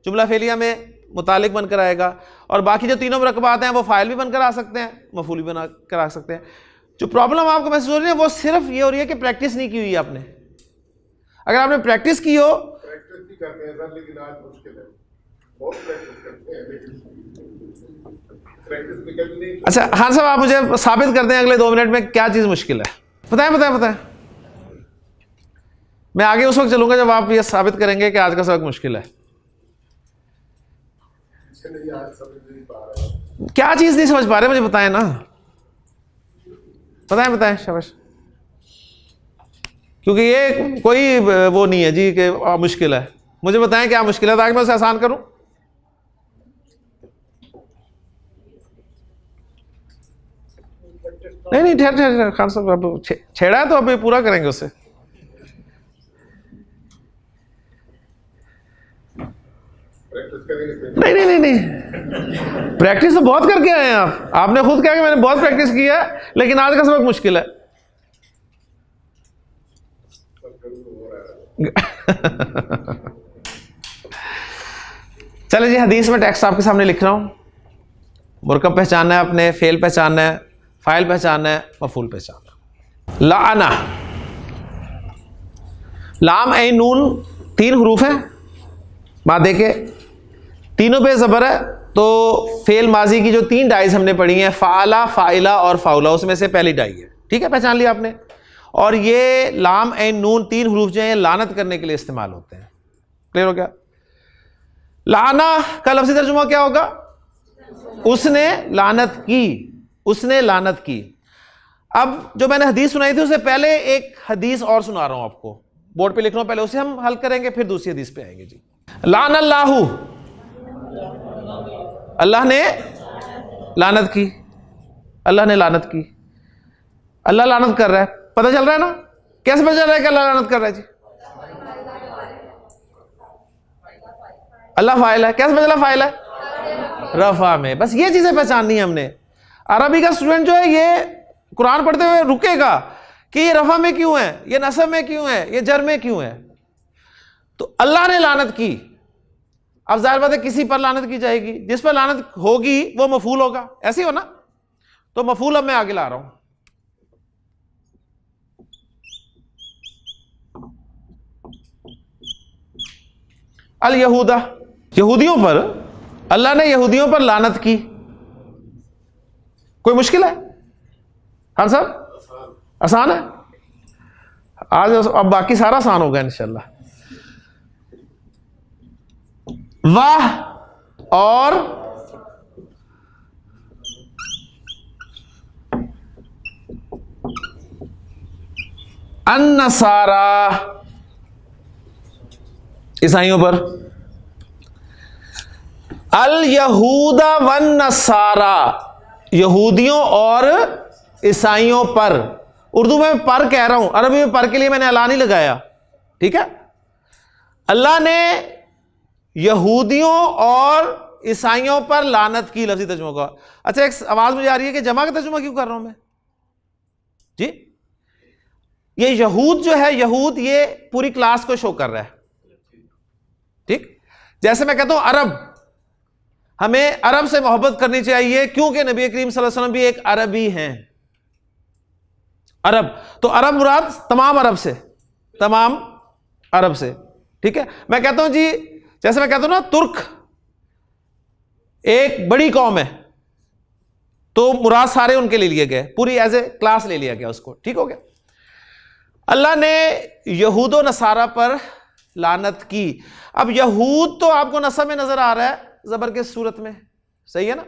A: जुमला फेलिया में मुतालिक बनकर आएगा, और बाकी जो तीनों मुरक्कबात हैं वो फ़ाइल भी बनकर आ सकते हैं, मफ़ूल भी बना कर आ सकते हैं। जो प्रॉब्लम आपको महसूस हो रही है वो सिर्फ ये हो रही है कि प्रैक्टिस नहीं की हुई आपने। अगर आपने प्रैक्टिस की हो,
B: प्रैक्टिस भी करते हैं सर, लेकिन आज मुश्किल है, बहुत प्रैक्टिस करते हैं लेकिन प्रैक्टिस भी कभी नहीं।
A: अच्छा खान साहब, आप मुझे साबित कर दें अगले 2 मिनट में क्या चीज़ मुश्किल है। बताएं बताएं बताएं, मैं आगे उस वक्त चलूंगा जब आप ये साबित करेंगे कि आज का सबक मुश्किल है।
B: नहीं, आज समझ नहीं पा रहे।
A: क्या चीज़ नहीं समझ पा रहे, मुझे बताएं ना, बताएं बताएं, शाबाश। क्योंकि ये कोई वो नहीं है जी कि मुश्किल है, मुझे बताएं क्या मुश्किल है ताकि मैं उसे आसान करूं। नहीं नहीं, ठहर ठहर खान साहब, अब छेड़ा है तो अब पूरा करेंगे उससे। नहीं नहीं नहीं नहीं, प्रैक्टिस तो बहुत करके आए हैं आप, आपने खुद कहा कि मैंने बहुत प्रैक्टिस की है, लेकिन आज का सबक मुश्किल है। चले जी, हदीस में टेक्स्ट आपके सामने लिख रहा हूं। मुरकब पहचानना है आपने, फेल पहचानना है, फाइल पहचानना है, मफूल पहचानना। लाना, लाम ऐ नून 3 हरूफ हैं मादे के, तीनों पे ज़बर है। तो फेल माजी की जो 3 डाइज हमने पढ़ी हैं, फ़ाला, फ़ाइला और फ़ाउला, उसमें से पहली डाई है, ठीक है, पहचान लिया आपने। और ये लाम ऐन नून 3 हरूफ जो हैं लानत करने के लिए इस्तेमाल होते हैं। क्लियर हो गया? लाना का लफ्ज़ी तर्जुमा क्या होगा? उसने लानत की, उसने लानत की। अब जो मैंने हदीस सुनाई थी उससे पहले एक हदीस और सुना रहा हूं आपको, बोर्ड पे लिख रहा हूं, पहले उसे हम हल करेंगे फिर दूसरी हदीस पे आएंगे जी। लान अल्लाहु, अल्लाह ने लानत की, अल्लाह ने लानत की। अल्लाह लानत कर रहा है, पता चल रहा है ना? कैसे पता चल रहा है कि अल्लाह लानत कर रहा है जी? अल्लाह फाइल है, कैसे पता चला फाइल है? रफा में। बस ये चीजें पहचाननी है हमने। अरबी का स्टूडेंट जो है ये कुरान पढ़ते हुए रुकेगा कि ये रफा में क्यों है, ये नसब में क्यों है, ये जर में क्यों है। तो अल्लाह ने लानत की, अब जाहिर बात है किसी पर लानत की जाएगी, जिस पर लानत होगी वो मफूल होगा, ऐसे ही हो ना? तो मफूल अब मैं आगे ला रहा हूं। अल यहूदा, यहूदियों पर, अल्लाह ने यहूदियों पर लानत की। कोई मुश्किल है खान साहब? आसान है। आज अब बाकी सारा आसान होगा इंशाल्लाह। वाह और अन्नसारा, ईसाइयों पर। अल यहूदा वन नसारा, यहूदियों और ईसाइयों पर। उर्दू में पर कह रहा हूं, अरबी में पर के लिए मैंने अला नहीं लगाया, ठीक है। अल्लाह ने यहूदियों और ईसाइयों पर लानत की, लफ्ज़ी तर्जुमा का। अच्छा, एक आवाज मुझे आ रही है कि जमा का तर्जुमा क्यों कर रहा हूं मैं जी? ये यहूद जो है, यहूद ये पूरी क्लास को शो कर रहा है, ठीक। जैसे मैं कहता हूं अरब, हमें अरब से मोहब्बत करनी चाहिए क्योंकि नबी करीम सल्लल्लाहु अलैहि वसल्लम भी एक अरबी हैं। अरब, तो अरब मुराद तमाम अरब से, तमाम अरब से, ठीक है। मैं कहता हूं जी, जैसे मैं कहता हूं ना तुर्क एक बड़ी कौम है, तो मुराद सारे उनके ले लिए गए, पूरी एज ए क्लास ले लिया गया उसको, ठीक हो गया। अल्लाह ने यहूदो नसारा पर लानत की। अब यहूद तो आपको नसब में नजर आ रहा है जबर के सूरत में, सही है ना?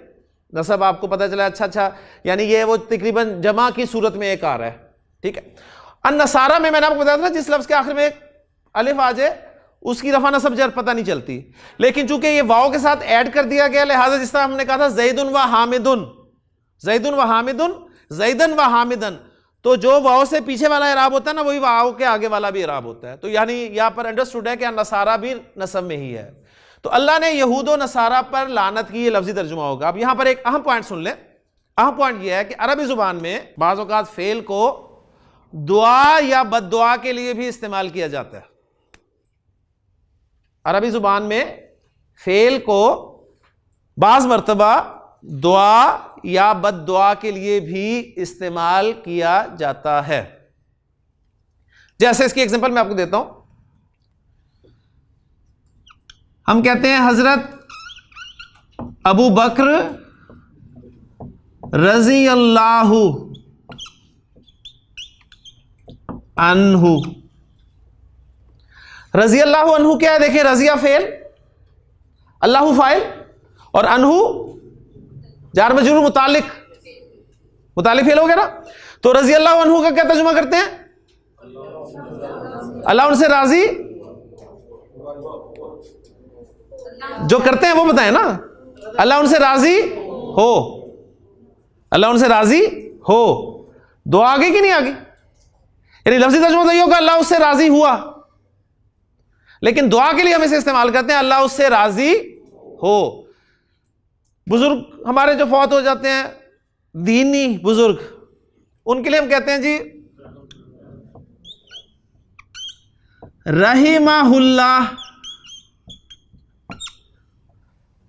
A: नसब आपको पता चला, अच्छा, यानी ये वो तकरीबन जमा की सूरत में एक आ रहा है, ठीक है। अन नसारा में मैंने आपको बताया था जिस लफ्ज के आखिर में एक अलिफ आ जाए उसकी रफा नसब जर पता नहीं चलती, लेकिन चूंकि ये वाव के साथ ऐड कर दिया गया, लिहाजा जिस तरह हमने कहा था ज़ैदुन व हामिदुन, ज़ैदुन व हामिदुन, ज़ैदन व हामिदन, तो जो वाव से पीछे वाला इराब होता है ना, वही वाव के आगे वाला भी इराब होता है। तो यानी यहां पर अंडरस्टूड है कि नसारा भी नसब में ही है। तो अल्लाह ने यहूद व नसारा पर लानत की, ये लफ्जी तर्जुमा होगा। अब यहां पर एक अहम पॉइंट सुन लें। अहम पॉइंट यह है कि अरबी जुबान में बाज़ औक़ात फेल को दुआ या बद्दुआ के लिए भी इस्तेमाल किया जाता है। अरबी जुबान में फेल को बाज़ मर्तबा दुआ या बद्दुआ के लिए भी इस्तेमाल किया जाता है। जैसे इसकी एग्जांपल मैं आपको देता हूं। हम कहते हैं हजरत अबू बकर रजी अल्लाहु अन्हु। रजी अल्लाहु अन्हु क्या है? देखिए, रजिया फेल, अल्लाहु फाइल और अन्हु जार मजरूर मुतालिक, मुतालिक फेल हो गया ना। तो रजी अल्लाहु अन्हु का क्या तर्जुमा करते हैं? अल्लाह उनसे राजी, जो करते हैं वो बताएं ना, अल्लाह उनसे राजी हो, अल्लाह उनसे राजी हो। दुआ आ गई कि नहीं आ गई? यानी लफ्जी तर्जुमा तो ये होगा अल्लाह उससे राजी हुआ, लेकिन दुआ के लिए हम इसे इस्तेमाल करते हैं अल्लाह उससे राजी हो। बुजुर्ग हमारे जो फौत हो जाते हैं, दीनी बुजुर्ग, उनके लिए हम कहते हैं जी रहीमाहुल्लाह।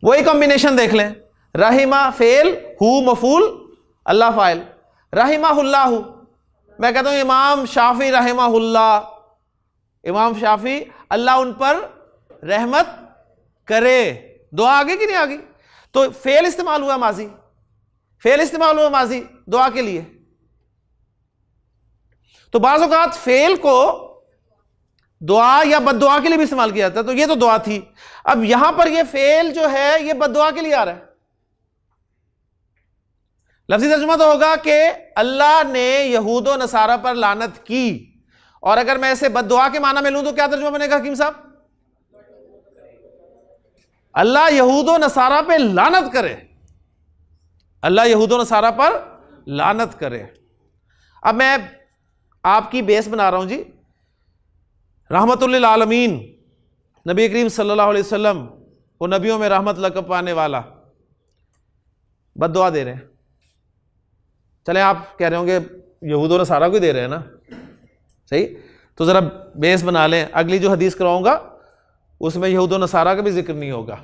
A: वही कॉम्बिनेशन देख लें, रहीमा फेल, हु मफूल, अल्लाह फाइल, रहीमाहुल्लाह। मैं कहता हूं इमाम शाफी रहीमाहुल्लाह, इमाम शाफी अल्लाह उन पर रहमत करे। दुआ आ गई कि नहीं आ गई? तो फेल इस्तेमाल हुआ माजी, फेल इस्तेमाल हुआ माजी दुआ के लिए। तो बाज़ औक़ात फेल को दुआ या बद्दुआ के लिए भी इस्तेमाल किया जाता है। तो ये तो दुआ थी। अब यहां पर ये फेल जो है ये बद्दुआ के लिए आ रहा है। लफ्ज़ी तर्जुमा तो होगा कि अल्लाह ने यहूद व नसारा पर लानत की, और अगर मैं इसे बद्दुआ के माना में लूं तो क्या तर्जुमा बनेगा हकीम साहब? अल्लाह यहूद व नसारा पे लानत करे, अल्लाह यहूद व नसारा पर लानत करे। अब मैं आपकी बेस बना रहा हूं जी। रहमतुल लिल आलमीन नबी करीम सल्लल्लाहु अलैहि वसल्लम, वो नबियों में रहमत लक़ब पाने वाला, बद्दुआ दे रहे हैं। चले आप कह रहे होंगे यहूद व नसारा को दे रहे हैं ना, सही, तो जरा बेस बना लें। अगली जो हदीस कराऊंगा उसमें यहूद व नसारा का भी जिक्र नहीं होगा।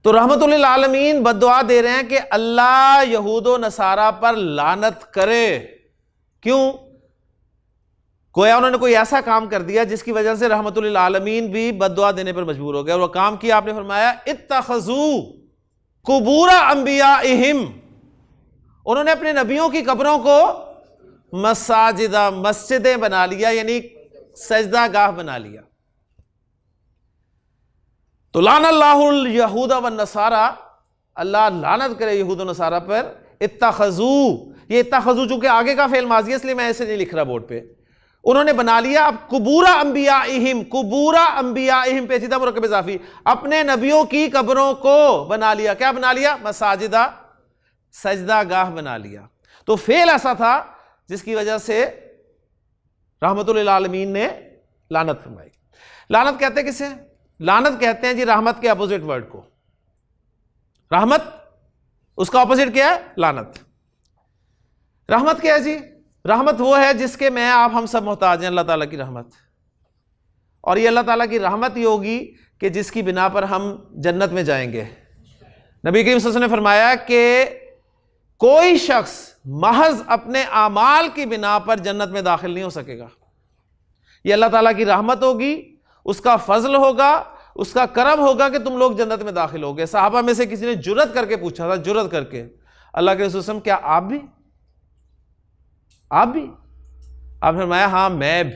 A: तो रहमतुल लिल आलमीन बद्दुआ दे रहे हैं कि अल्लाह यहूद व नसारा पर लानत करे। क्यों? गोया उन्होंने कोई ऐसा काम कर दिया जिसकी वजह से रहमतुल लिल आलमीन भी बद्दुआ देने पर मजबूर हो गया। और वो काम किया, आपने फरमाया इत्तखज़ू कुबूरा अंबियाइहिम, उन्होंने अपने नबियों की कब्रों को मसाजिदा, मस्जिदें बना लिया, यानी सजदा गाह बना लिया। तो लानल्लाहुल यहूदा वन नसारा, अल्लाह लानत करे यहूद व नसारा पर। इत्तखज़ू, ये इत्तखज़ू चूंकि आगे का फेल माज़ी है इसलिए मैं ऐसे नहीं लिख रहा बोर्ड पे। उन्होंने बना लिया। अब कुबूरा अंबियाइहिम, कुबूरा अंबियाइहिम पेचीदा मुरक्कब इज़ाफ़ी, अपने नबियों की कब्रों को बना लिया। क्या बना लिया? मसाजिदा, सजदा गाह बना लिया। तो फेल ऐसा था जिसकी वजह से रहमतुल लिल आलमीन ने लानत फरमाई। लानत कहते हैं किसे? लानत कहते हैं जी रहमत के अपोजिट वर्ड को। रहमत, उसका अपोजिट क्या है? लानत। रहमत क्या है जी? रहमत वो है जिसके मैं आप हम सब मोहताज हैं, अल्लाह ताला की रहमत। और ये अल्लाह ताला की रहमत ही होगी कि जिसकी बिना पर हम जन्नत में जाएंगे। नबी करीम सल्लल्लाहु अलैहि वसल्लम ने फरमाया कि कोई शख्स महज अपने आमाल की बिना पर जन्नत में दाखिल नहीं हो सकेगा। ये अल्लाह ताला की रहमत होगी, उसका फजल होगा, उसका करम होगा कि तुम लोग जन्नत में दाखिल हो गए। सहाबा में से किसी ने जुर्रत करके पूछा था, जुर्रत करके, अल्लाह के रसूल सल्लल्लाहु अलैहि वसल्लम क्या आप भी? आप भी? आपने फरमाया हाँ मैं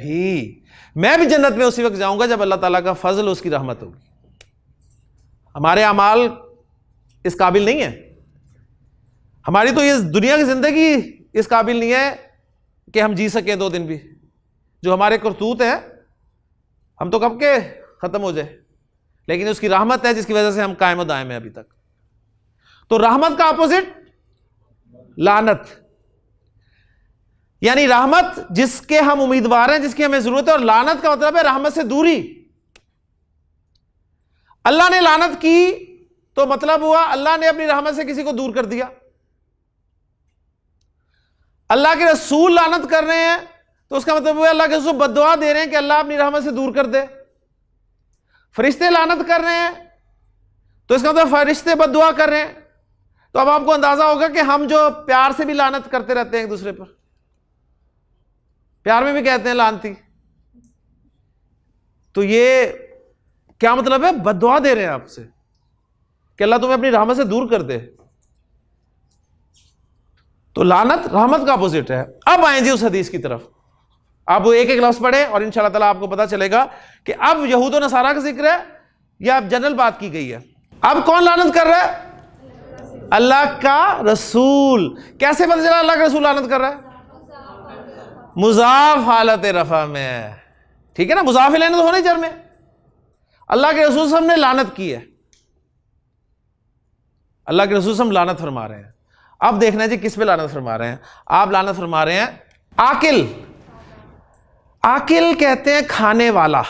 A: भी जन्नत में उसी वक्त जाऊंगा जब अल्लाह ताला का फजल, उसकी रहमत होगी। हमारे अमाल इस काबिल नहीं है, हमारी तो ये दुनिया की जिंदगी इस काबिल नहीं है कि हम जी सकें 2 दिन भी। जो हमारे करतूत हैं, हम तो कब के खत्म हो जाए, लेकिन उसकी रहमत है जिसकी वजह से हम कायम दायम हैं अभी तक। तो रहमत का अपोजिट लानत, यानी रहमत जिसके हम उम्मीदवार हैं, जिसकी हमें जरूरत है, और लानत का मतलब है रहमत से दूरी। अल्लाह ने लानत की तो मतलब हुआ अल्लाह ने अपनी रहमत से किसी को दूर कर दिया। अल्लाह के रसूल लानत कर रहे हैं तो उसका मतलब हुआ अल्लाह के रसूल बद्दुआ दे रहे हैं कि अल्लाह अपनी रहमत से दूर कर दे। फरिश्ते लानत कर रहे हैं तो इसका मतलब फरिश्ते बद्दुआ कर रहे हैं। तो अब आपको अंदाजा होगा कि हम जो प्यार से भी लानत करते रहते हैं एक दूसरे पर, प्यार में भी कहते हैं लानती, तो ये क्या मतलब है? बद्दुआ दे रहे हैं आपसे कि अल्लाह तुम्हें अपनी रहमत से दूर कर दे। तो लानत रहमत का अपोजिट है। अब आए जी उस हदीस की तरफ, आप वो एक एक लफ्ज पढ़े और इंशाअल्लाह ताला आपको पता चलेगा कि अब यहूद और नसारा का जिक्र है या अब जनरल बात की गई है। अब कौन लानत कर रहा है? अल्लाह का रसूल। कैसे पता चला अल्लाह का रसूल लानत कर रहा है? मुजाफ हालत रफा में है, ठीक है ना, मुजाफ लेने तो होने जर में। अल्लाह के रसूल हम ने लानत की है, अल्लाह के रसूल हम लानत फरमा रहे हैं। अब देखना है जी किस पे लानत फरमा रहे हैं। आप लानत फरमा रहे हैं आकिल। आकिल कहते हैं खाने वाला।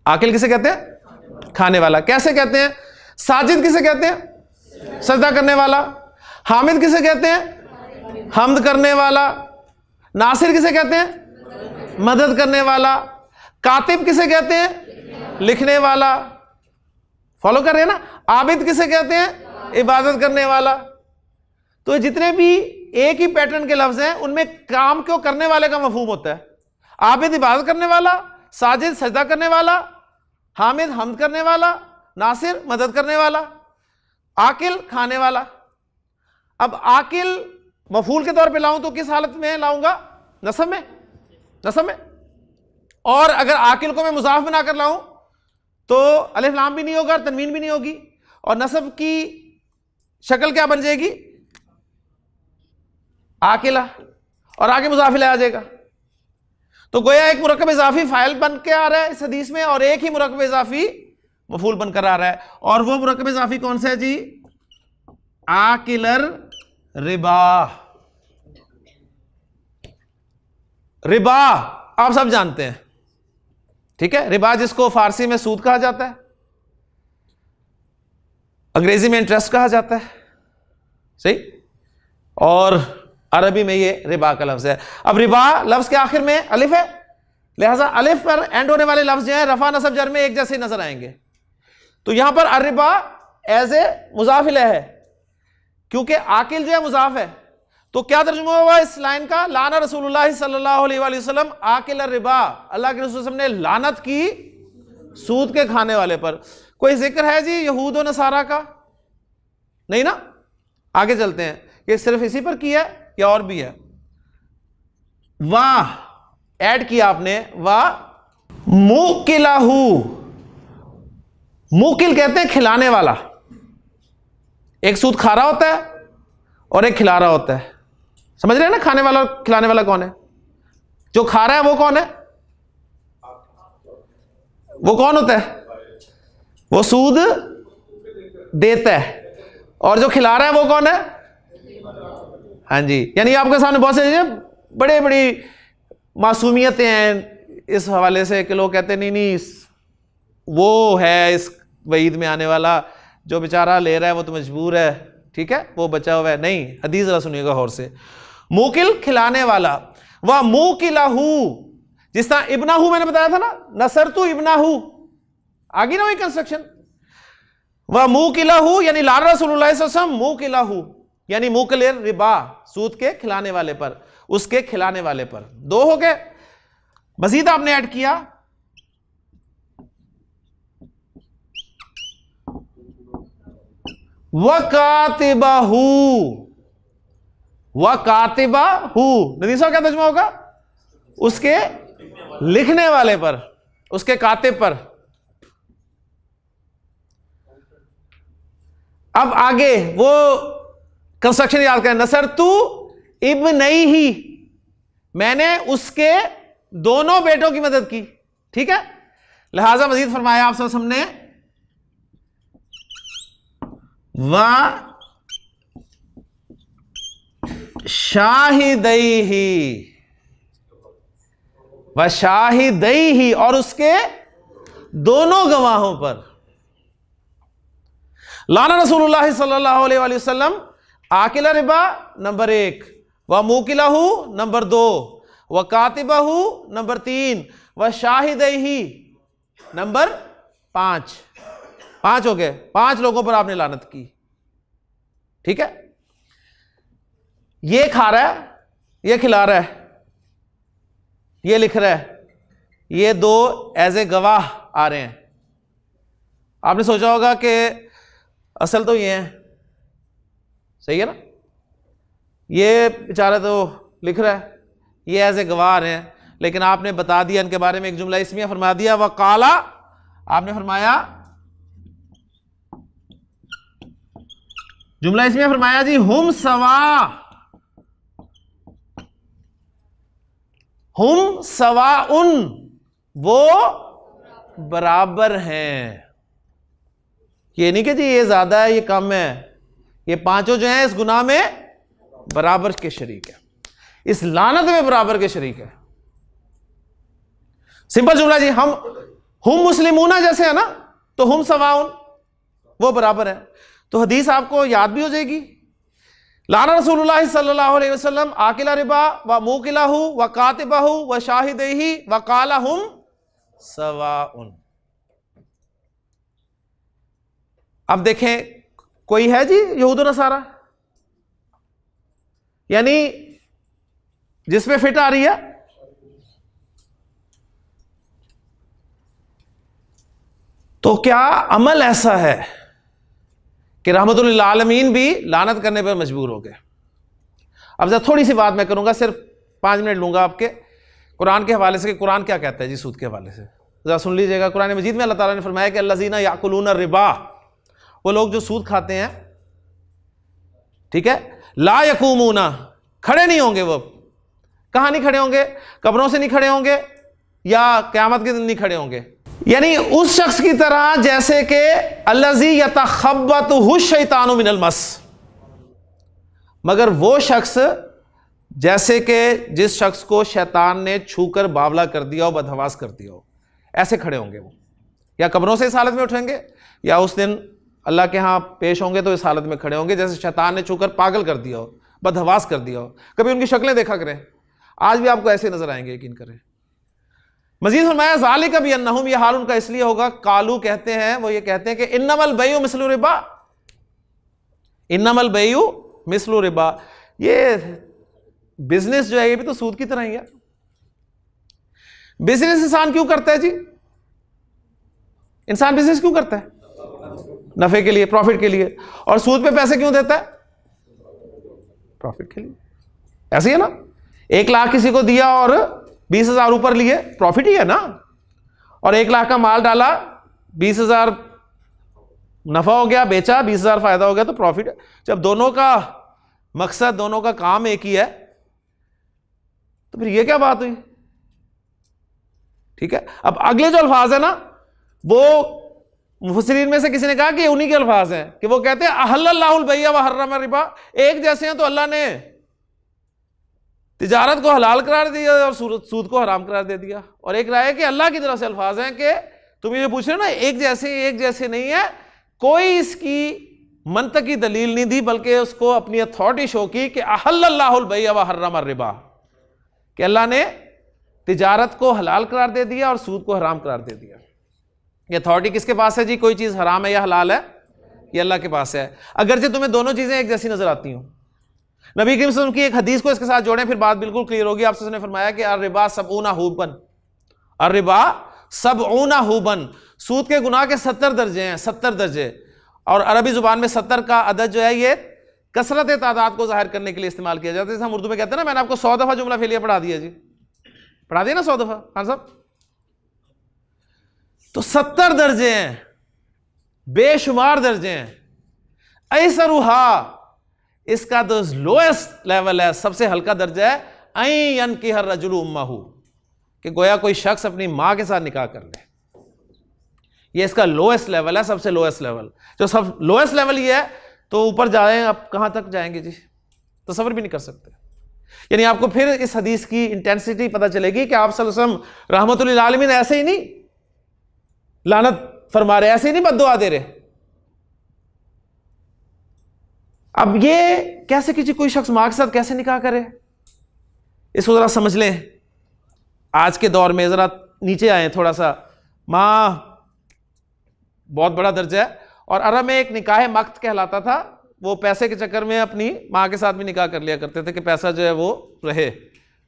A: आकिल किसे कहते हैं? खाने वाला। कैसे कहते हैं? साजिद किसे कहते हैं? सजदा करने वाला। हामिद किसे कहते हैं? हम्द करने वाला। नासिर किसे कहते हैं? मदद करने वाला। कातिब किसे कहते हैं? लिखने वाला। फॉलो कर रहे हैं ना? आबिद किसे कहते हैं? इबादत करने वाला। तो जितने भी एक ही पैटर्न के लफ्ज हैं उनमें काम क्यों करने वाले का मफहूम होता है। आबिद इबादत करने वाला, साजिद सजदा करने वाला, हामिद हम्द करने वाला, नासिर मदद करने वाला, आकिल खाने वाला। अब आकिल मफूल के तौर पे लाऊं तो किस हालत में लाऊंगा? नसब में, नसब में। और अगर आकिल को मैं मुजाफ बनाकर लाऊं तो अलिफ लाम भी नहीं होगा, तनवीन भी नहीं होगी, और नसब की शक्ल क्या बन जाएगी? आकिला, और आगे मुजाफिल आ जाएगा। तो गोया एक मुरक्कब इजाफी फाइल बन के आ रहा है इस हदीस में, और एक ही मुरक्कब इजाफी मफूल बनकर आ रहा है। और वो मुरक्कब इजाफी कौन सा है जी? आकिलर रिबा। रिबा आप सब जानते हैं, ठीक है। रिबा जिसको फारसी में सूद कहा जाता है, अंग्रेजी में इंटरेस्ट कहा जाता है, सही, और अरबी में ये रिबा का लफ्ज है। अब रिबा लफ्ज के आखिर में अलिफ है, लिहाजा अलिफ पर एंड होने वाले लफ्ज जो है रफा नसब जर में एक जैसे नजर आएंगे। तो यहां पर अरिबा एज ए मुजाफिल है, क्योंकि आकिल जो है मुजाफ है। तो क्या तर्जुमा हुआ इस लाइन का? लाना रसूलुल्लाह सल्लल्लाहु अलैहि वसल्लम आकिल रिबा। अल्लाह के रसूल ने लानत की सूद के खाने वाले पर। कोई जिक्र है जी यहूद और नसारा का? नहीं ना। आगे चलते हैं कि सिर्फ इसी पर किया है या और भी है? वाह ऐड किया आपने, वाह मुकिलाहू। मुकिल कहते हैं खिलाने वाला। एक सूद खा रहा होता है और एक खिला रहा होता है, समझ रहे हैं ना? खाने वाला और खिलाने वाला कौन है? जो खा रहा है वो कौन है? वो कौन होता है? वो सूद देता है। और जो खिला रहा है वो कौन है? हाँ जी, यानी आपके सामने बहुत से बड़े बड़ी मासूमियतें हैं इस हवाले से कि लोग कहते नहीं नहीं वो है इस वईद में आने वाला, जो बेचारा ले रहा है वो तो मजबूर है, ठीक है, वो बचा हुआ है। नहीं, हदीस जरा सुनिएगा गौर से। मुकिल खिलाने वाला, वह मुकिलाहू, जिस तरह इब्नाहू मैंने बताया था ना, नसरतु इब्नाहू, आगे ना वही कंस्ट्रक्शन। वह मुकिलाहू यानी ला रसूलुल्लाह सल्लल्लाहु अलैहि वसल्लम मुकिलाहू, यानी मुकिल रिबा, सूद के खिलाने वाले पर, उसके खिलाने वाले पर। दो हो गए। मजीद आपने ऐड किया वकातिबाहू। वकातिबाहू नदीसा क्या तर्जुमा होगा? उसके लिखने वाले पर, उसके कातिब पर। अब आगे वो कंस्ट्रक्शन याद करें। नसरतु इब्नैही, मैंने उसके दोनों बेटों की मदद की। ठीक है, लिहाजा मजीद फरमाया आप सब हमने व शाहिदैही, व शाहिदैही, और उसके दोनों गवाहों पर। लाना रसूलुल्लाह सल्लल्लाहु अलैहि वसल्लम आकिला रिबा नंबर 1, व मुकिलहू नंबर 2, व कातिबहू नंबर 3, व शाहिदैही नंबर 5। 5 हो गए, 5 लोगों पर आपने लानत की। ठीक है, ये खा रहा है, ये खिला रहा है, ये लिख रहा है, ये 2 एज ए गवाह आ रहे हैं। आपने सोचा होगा कि असल तो ये है, सही है ना, ये बेचारा तो लिख रहा है, ये एज ए गवाह आ रहे हैं, लेकिन आपने बता दिया इनके बारे में एक जुमला इसमिया फरमा दिया, वह काला, आपने फरमाया जुमला इसमिया फरमाया जी हुम सवा, हुम सवा उन, वो बराबर हैं। ये नहीं कि जी ये ज्यादा है ये कम है, ये पांचों जो हैं इस गुनाह में बराबर के शरीक है, इस लानत में बराबर के शरीक है। सिंपल जुमला जी, हम मुस्लिमूना जैसे है ना, तो हम सवाउन, वो बराबर है। तो हदीस आपको याद भी हो जाएगी। लाना रसूलुल्लाह सल्लल्लाहु अलैहि वसल्लम आकिला रिबा व मुकिलहू व कातिबहू व शाहिदैही व काला हुम सवाउन। अब देखें, कोई है जी यहूद नसारा, यानी जिसमें फिट आ रही है, तो क्या अमल ऐसा है कि रहमतुल्लिल आलमीन भी लानत करने पर मजबूर हो गए। अब जरा थोड़ी सी बात मैं करूंगा, सिर्फ 5 मिनट लूंगा आपके कुरान के हवाले से कि कुरान क्या कहता है जी सूद के हवाले से। जरा सुन लीजिएगा, कुरान मजीद में अल्लाह ताला ने फरमाया कि अल्लज़ीना याकुलून रिबा, वो लोग जो सूद खाते हैं, ठीक है, ला यकूमूना, खड़े नहीं होंगे। वो कहां नहीं खड़े होंगे? कब्रों से नहीं खड़े होंगे या क़यामत के दिन नहीं खड़े होंगे। यानी उस शख्स की तरह जैसे कि अल्लज़ी यतखब्बतहु शैतानु मिनल मस, मगर वो शख्स जैसे कि जिस शख्स को शैतान ने छूकर बावला कर दिया हो, बदहवास कर दिया हो, ऐसे खड़े होंगे वो। या कब्रों से इस हालत में उठेंगे, या उस दिन अल्लाह के यहाँ पेश होंगे तो इस हालत में खड़े होंगे जैसे शैतान ने छूकर पागल कर दिया हो, बदहवास कर दिया हो। कभी उनकी शक्लें देखा करें, आज भी आपको ऐसे नजर आएंगे, यकीन करें। मजीद फरमाया ज़ालिका बिअन्नहुम, यह हाल उनका इसलिए होगा, कालू कहते हैं, वो ये कहते हैं कि इन्नमल बैउ मिस्लु रिबा, इन्नमल बैउ मिस्लु रिबा, ये बिजनेस जो है ये भी तो सूद की तरह ही है। बिजनेस इंसान क्यों करता है जी? इंसान बिजनेस क्यों करता है? नफे के लिए, प्रॉफिट के लिए। और सूद पे पैसे क्यों देता है? प्रॉफिट के लिए। ऐसे ही है ना, 1 लाख किसी को दिया और 20,000 ऊपर लिए, प्रॉफिट ही है ना। और 1 लाख का माल डाला, 20,000 नफा हो गया, बेचा, 20,000 फायदा हो गया, तो प्रॉफिट है। जब दोनों का मकसद, दोनों का काम एक ही है, तो फिर ये क्या बात हुई? ठीक है। अब अगले जो अल्फाज है ना, वो मुफस्सिरीन में से किसी ने कहा कि उन्हीं के अल्फाज हैं कि वो कहते हैं अहल्लल्लाहुल बैअ व हर्रम रिबा, एक जैसे हैं। तो अल्लाह ने तिजारत को हलाल करार दिया और सूद को हराम करार दे दिया। और एक राय है कि अल्लाह की तरफ से अल्फाज हैं कि तुम ये पूछ रहे हो ना, एक जैसे नहीं है, कोई इसकी मंतकी दलील नहीं दी, बल्कि उसको अपनी अथॉरिटी शो की कि अहल्लल्लाहुल बैअ व हर्रम रिबा, कि अल्लाह ने तिजारत को हलाल करार दे दिया और सूद को हराम करार दे दिया। ये अथॉरिटी किसके पास है जी? कोई चीज़ हराम है या हलाल है, ये अल्लाह के पास है। अगरचे तुम्हें दोनों चीज़ें एक जैसी नजर आती हूँ। नबी करीम सल्लल्लाहु अलैहि वसल्लम की एक हदीस को इसके साथ जोड़ें, फिर बात बिल्कुल क्लियर होगी। आपसे उसने फरमाया कि अर्रिबा सबऊना हुबन, अर्रिबा सबऊना हुबन, सूद के गुनाह के 70 दर्जे हैं, 70 दर्जे। और अरबी जुबान में 70 का अदद जो है ये कसरत तादाद को जाहिर करने के लिए इस्तेमाल किया जाता है। जैसे हम उर्दू में कहते हैं ना, मैंने आपको 100 दफ़ा जुमला फेलिया पढ़ा दिया जी, पढ़ा दिया ना 100 दफ़ा खान साहब। तो 70 दर्जे हैं, बेशुमार दर्जे हैं। ऐसरुहा, इसका तो लोएस्ट लेवल है, सबसे हल्का दर्जा है। अन की हर रजुल उम्महू, कि गोया कोई शख्स अपनी माँ के साथ निकाह कर ले। ये इसका लोएस्ट लेवल है, सबसे लोएस्ट लेवल। जो सब लोएस्ट लेवल ये है, तो ऊपर जाएं आप कहाँ तक जाएंगे जी, तसव्वुर भी नहीं कर सकते। यानी आपको फिर इस हदीस की इंटेंसिटी पता चलेगी कि आप सल्लल्लाहु अलैहि वसल्लम रहमतुल लिल आलमीन ऐसे ही नहीं लानत फरमा रहे, ऐसे ही नहीं बद्दुआ दे रहे। अब ये कैसे किसी कोई शख्स माँ के साथ कैसे निकाह करे, इसको जरा समझ लें। आज के दौर में जरा नीचे आए थोड़ा सा, माँ बहुत बड़ा दर्जा है, और अरब में एक निकाह मक्त कहलाता था। वो पैसे के चक्कर में अपनी माँ के साथ भी निकाह कर लिया करते थे कि पैसा जो है वो रहे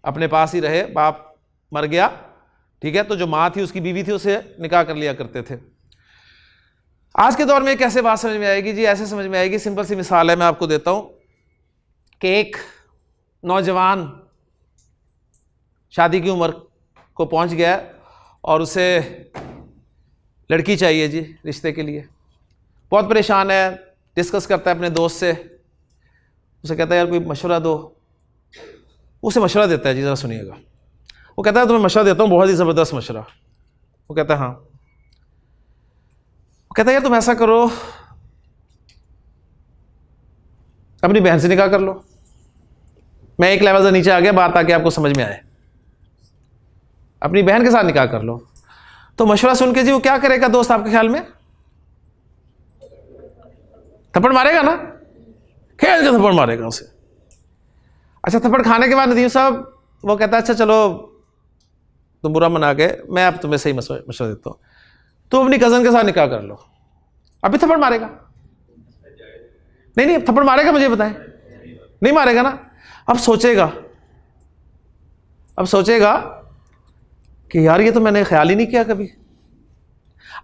A: अपने पास ही रहे, बाप मर गया, ठीक है, तो जो माँ थी उसकी बीवी थी उसे निकाह कर लिया करते थे। आज के दौर में कैसे बात समझ में आएगी जी, ऐसे समझ में आएगी। सिंपल सी मिसाल है, मैं आपको देता हूँ कि एक नौजवान शादी की उम्र को पहुँच गया और उसे लड़की चाहिए जी रिश्ते के लिए, बहुत परेशान है, डिस्कस करता है अपने दोस्त से, उसे कहता है यार कोई मशवरा दो। उसे मशवरा देता है जी, ज़रा सुनिएगा। वो कहता है तुम्हें मशवरा देता हूँ, बहुत ही ज़बरदस्त मशवरा। वो कहता है हाँ। वो कहता है यार तुम ऐसा करो, अपनी बहन से निकाह कर लो। मैं एक लेवल से नीचे आ गया, बात आके आपको समझ में आए। अपनी बहन के साथ निकाह कर लो। तो मशवरा सुन के जी वो क्या करेगा दोस्त आपके ख्याल में? थप्पड़ मारेगा ना, खेल के थप्पड़ मारेगा उसे। अच्छा, थप्पड़ खाने के बाद नदीम साहब वो कहता है अच्छा चलो तुम बुरा मना के, मैं अब तुम्हें सही मशवरा देता हूँ, तुम अपनी कज़न के साथ निकाह कर लो। अभी थप्पड़ मारेगा? नहीं, थप्पड़ मारेगा मुझे बताएं? नहीं मारेगा ना। अब सोचेगा कि यार ये तो मैंने ख्याल ही नहीं किया कभी।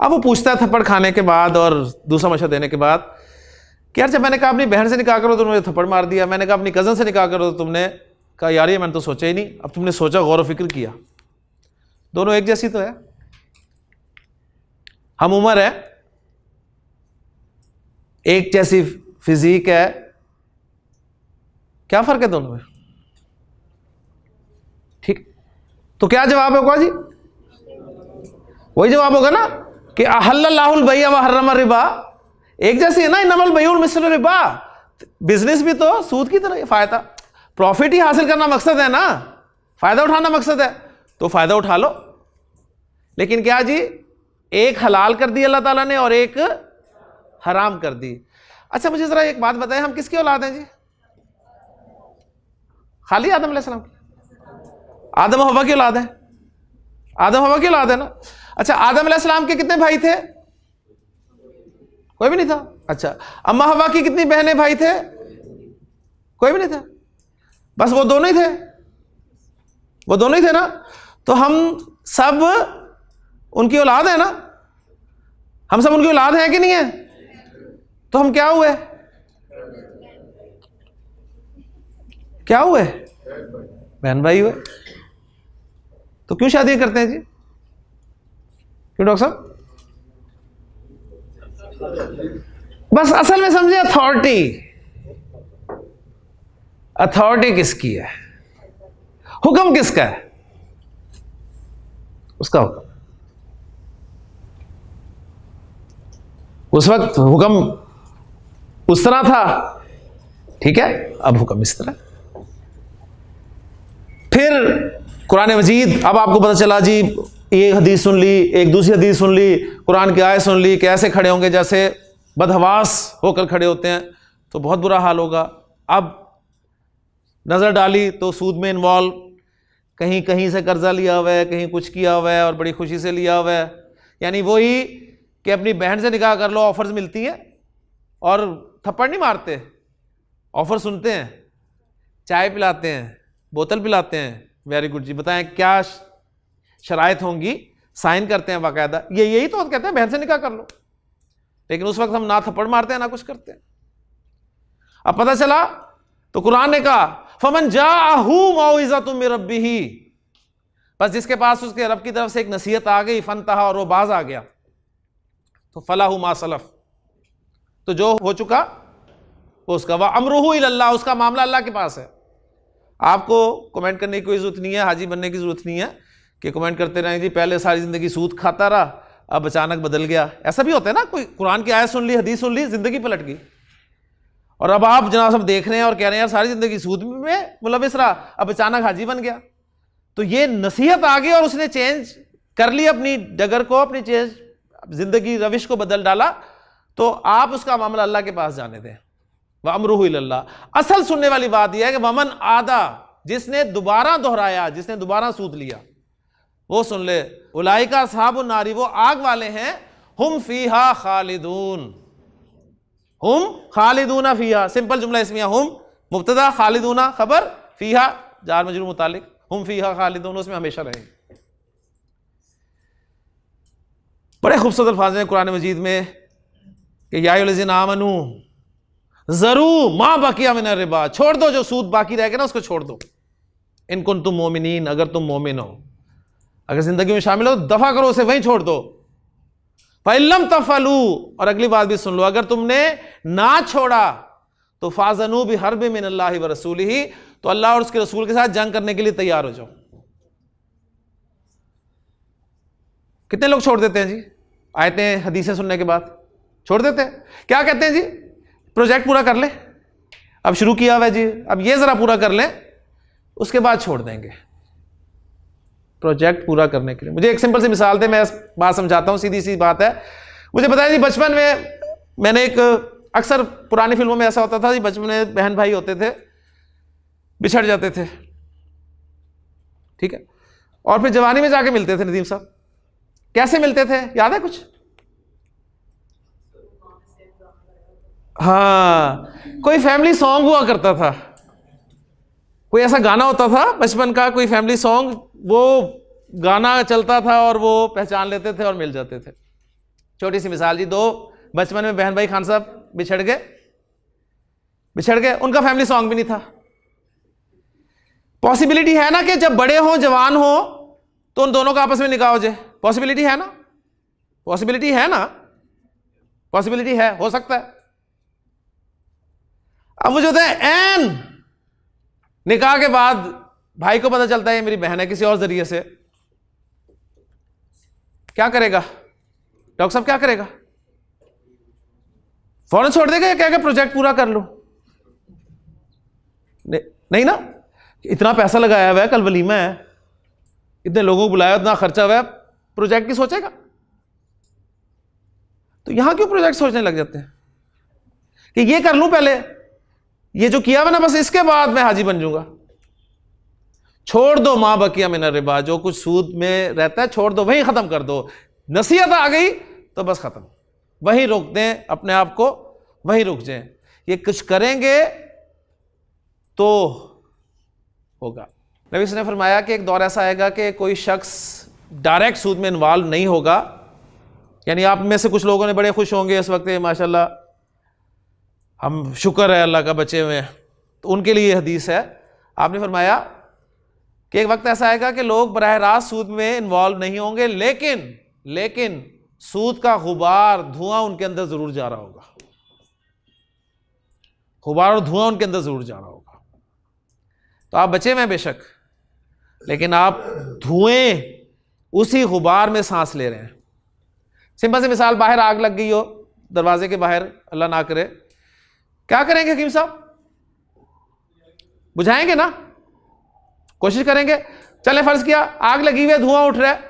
A: अब वो पूछता है थप्पड़ खाने के बाद और दूसरा मशवरा देने के बाद कि यार जब मैंने कहा अपनी बहन से निकाह करो तो तुमने थप्पड़ मार दिया, मैंने कहा अपनी कज़न से निकाह करो तो तुमने कहा यार ये मैंने तो सोचा ही नहीं। अब तुमने सोचा, गौर व फिक्र किया, दोनों एक जैसी तो है, हम उम्र है, एक जैसी फिजिक है, क्या फर्क है दोनों में? ठीक, तो क्या जवाब होगा जी? वही जवाब होगा ना कि अहल्लल्लाहुल बैअ व हर्रम रिबा, एक जैसी है ना। इन्नमल बैउल मिस्लु रिबा, बिजनेस भी तो सूद की तरह, फायदा प्रॉफिट ही हासिल करना मकसद है ना, फायदा उठाना मकसद है, तो फायदा उठा लो। लेकिन क्या जी, एक हलाल कर दी अल्लाह ताला ने और एक हराम कर दी। अच्छा मुझे जरा एक बात बताएं, हम किसकी औलाद हैं जी? खाली आदम अलैहिस्सलाम की? आदम और हवा की औलाद है, आदम हवा की औलाद है ना। अच्छा, आदम अलैहिस्सलाम के कितने भाई थे? कोई भी नहीं था। अच्छा, अम्मा हवा की कितनी बहनें भाई थे? कोई भी नहीं था, बस वो दोनों ही थे ना। तो हम सब उनकी औलाद है ना, हम सब उनकी औलाद हैं कि नहीं है? तो हम क्या हुए? बहन भाई हुए। तो क्यों शादी करते हैं जी? क्यों डॉक्टर साहब? बस असल में समझे, अथॉरिटी किसकी है, हुक्म किसका है? उसका हुक्म। उस वक्त हुक्म उस तरह था, ठीक है, अब हुक्म इस तरह। फिर कुरान मजीद, अब आपको पता चला जी, एक हदीस सुन ली, एक दूसरी हदीस सुन ली, कुरान की आयत सुन ली, कैसे खड़े होंगे जैसे बदहवास होकर खड़े होते हैं, तो बहुत बुरा हाल होगा। अब नज़र डाली तो सूद में इन्वॉल्व, कहीं कहीं से कर्जा लिया हुआ है, कहीं कुछ किया हुआ है और बड़ी खुशी से लिया हुआ है। यानी वही कि अपनी बहन से निकाह कर लो, ऑफर्स मिलती हैं और थप्पड़ नहीं मारते, ऑफर सुनते हैं, चाय पिलाते हैं, बोतल पिलाते हैं। वेरी गुड जी, बताएं क्या शराइत होंगी, साइन करते हैं बाकायदा। यही तो कहते हैं बहन से निकाह कर लो, लेकिन उस वक्त हम ना थप्पड़ मारते हैं ना कुछ करते हैं। अब पता चला तो कुरान ने कहा फमन जाअहू मौइज़तुम मिर रब्बिही, बस जिसके पास उसके रब की तरफ से एक नसीहत आ गई, फनतहा, और वो बाज आ गया, तो फलाहु मा सलफ, तो जो हो चुका वो उसका, व अमरुहु इलल्लाह, उसका मामला अल्लाह के पास है। आपको कमेंट करने की कोई जरूरत नहीं है, हाजी बनने की जरूरत नहीं है कि कमेंट करते रहें जी पहले सारी ज़िंदगी सूद खाता रहा, अब अचानक बदल गया। ऐसा भी होता है ना, कोई कुरान की आयत सुन ली, हदीस सुन ली, ज़िंदगी पलट गई। और अब आप जनाब सब देख रहे हैं और कह रहे हैं यार सारी ज़िंदगी सूद में मुलविस रहा, अब अचानक हाजी बन गया। तो ये नसीहत आ गई और उसने चेंज कर ली अपनी डगर को, अपनी चेंज ज़िंदगी रविश को बदल डाला। तो आप उसका मामला अल्लाह के पास जाने दें, व अमरुहु इलल्लाह। असल सुनने वाली बात यह है कि वमन आदा, जिसने दोबारा दोहराया, जिसने दोबारा सूद लिया, वो सुन ले, उलाइका अस्हाबुन नारी, वो आग वाले हैं, हुम फीहा खालिदून, हुम खालिदूना फीहा। सिंपल जुमला इसमिया, हुम मुब्तदा, खालिदूना खबर, फीहा जार मजरूर मुतालिक, हुम फीहा खालिदून, उसमें हमेशा रहेंगे। बड़े खूबसूरत अल्फाज हैं कुरान मजीद में कि या अय्युहल्लज़ीना आमनू ज़रू मा बकिया मिन रिबा, छोड़ दो जो सूद बाकी रह गया ना उसको छोड़ दो। इन कुंतुम मोमिनीन, अगर तुम मोमिन हो, अगर जिंदगी में शामिल हो दफा करो उसे, वहीं छोड़ दो। फइल्लम तफअलू, और अगली बात भी सुन लो, अगर तुमने ना छोड़ा तो फाज़नू बिहर्बिन मिनल्लाहि व रसूलिही, तो अल्लाह और उसके रसूल के साथ जंग करने के लिए तैयार हो जाओ। कितने लोग छोड़ देते हैं जी आयतें हदीसें सुनने के बाद? छोड़ देते हैं। क्या कहते हैं जी, प्रोजेक्ट पूरा कर ले, अब शुरू किया हुआ है जी, अब ये जरा पूरा कर लें, उसके बाद छोड़ देंगे। प्रोजेक्ट पूरा करने के लिए मुझे एक सिंपल सी मिसाल दे, मैं बात समझाता हूँ, सीधी सी बात है। मुझे बताया जी बचपन में मैंने एक, अक्सर पुरानी फिल्मों में ऐसा होता था जी, बचपन में बहन भाई होते थे, बिछड़ जाते थे, ठीक है, और फिर जवानी में जाके मिलते थे। नदीम साहब कैसे मिलते थे, याद है कुछ? हाँ, कोई फैमिली सॉन्ग हुआ करता था, कोई ऐसा गाना होता था बचपन का, कोई फैमिली सॉन्ग, वो गाना चलता था और वो पहचान लेते थे और मिल जाते थे। छोटी सी मिसाल जी, दो बचपन में बहन भाई खान साहब बिछड़ गए, उनका फैमिली सॉन्ग भी नहीं था। पॉसिबिलिटी है ना कि जब बड़े हो, जवान हो, तो उन दोनों का आपस में निकाह हो जाए? पॉसिबिलिटी है ना, पॉसिबिलिटी है ना, पॉसिबिलिटी है, हो सकता है। अब मुझे होता है एन निकाह के बाद भाई को पता चलता है ये मेरी बहन है किसी और जरिए से, क्या करेगा डॉक्टर साहब, क्या करेगा? फौरन छोड़ देगा या कहेगा प्रोजेक्ट पूरा कर लो? नहीं ना, इतना पैसा लगाया हुआ है, कल वलीमा है, इतने लोगों को बुलाया, इतना खर्चा हुआ है, प्रोजेक्ट की सोचेगा? तो यहां क्यों प्रोजेक्ट सोचने लग जाते हैं कि ये कर लूं पहले, ये जो किया हुआ ना, बस इसके बाद मैं हाजी बन जाऊंगा। छोड़ दो मां बकिया मिन रिबा, जो कुछ सूद में रहता है छोड़ दो, वहीं खत्म कर दो। नसीहत आ गई तो बस खत्म, वहीं रोक दें अपने आप को, वहीं रुक जाएं। ये कुछ करेंगे तो होगा। नबी ने फरमाया कि एक दौर ऐसा आएगा कि कोई शख्स डायरेक्ट सूद में इन्वॉल्व नहीं होगा, यानी आप में से कुछ लोगों ने बड़े खुश होंगे इस वक्त, माशाल्लाह हम शुक्र है अल्लाह का बचे हुए हैं, तो उनके लिए हदीस है। आपने फरमाया कि एक वक्त ऐसा आएगा कि लोग बराह रास्त सूद में इन्वॉल्व नहीं होंगे, लेकिन सूद का गुबार, धुआं उनके अंदर जरूर जा रहा होगा, गुबार और धुआं उनके अंदर जरूर जा रहा होगा। तो आप बचे में बेशक, लेकिन आप धुएं उसी गुबार में सांस ले रहे हैं। सिंपल सी मिसाल, बाहर आग लग गई हो दरवाजे के बाहर, अल्लाह ना करे, क्या करेंगे हकीम साहब? बुझाएंगे ना, कोशिश करेंगे। चले फर्ज किया आग लगी हुई है, धुआं उठ रहा है,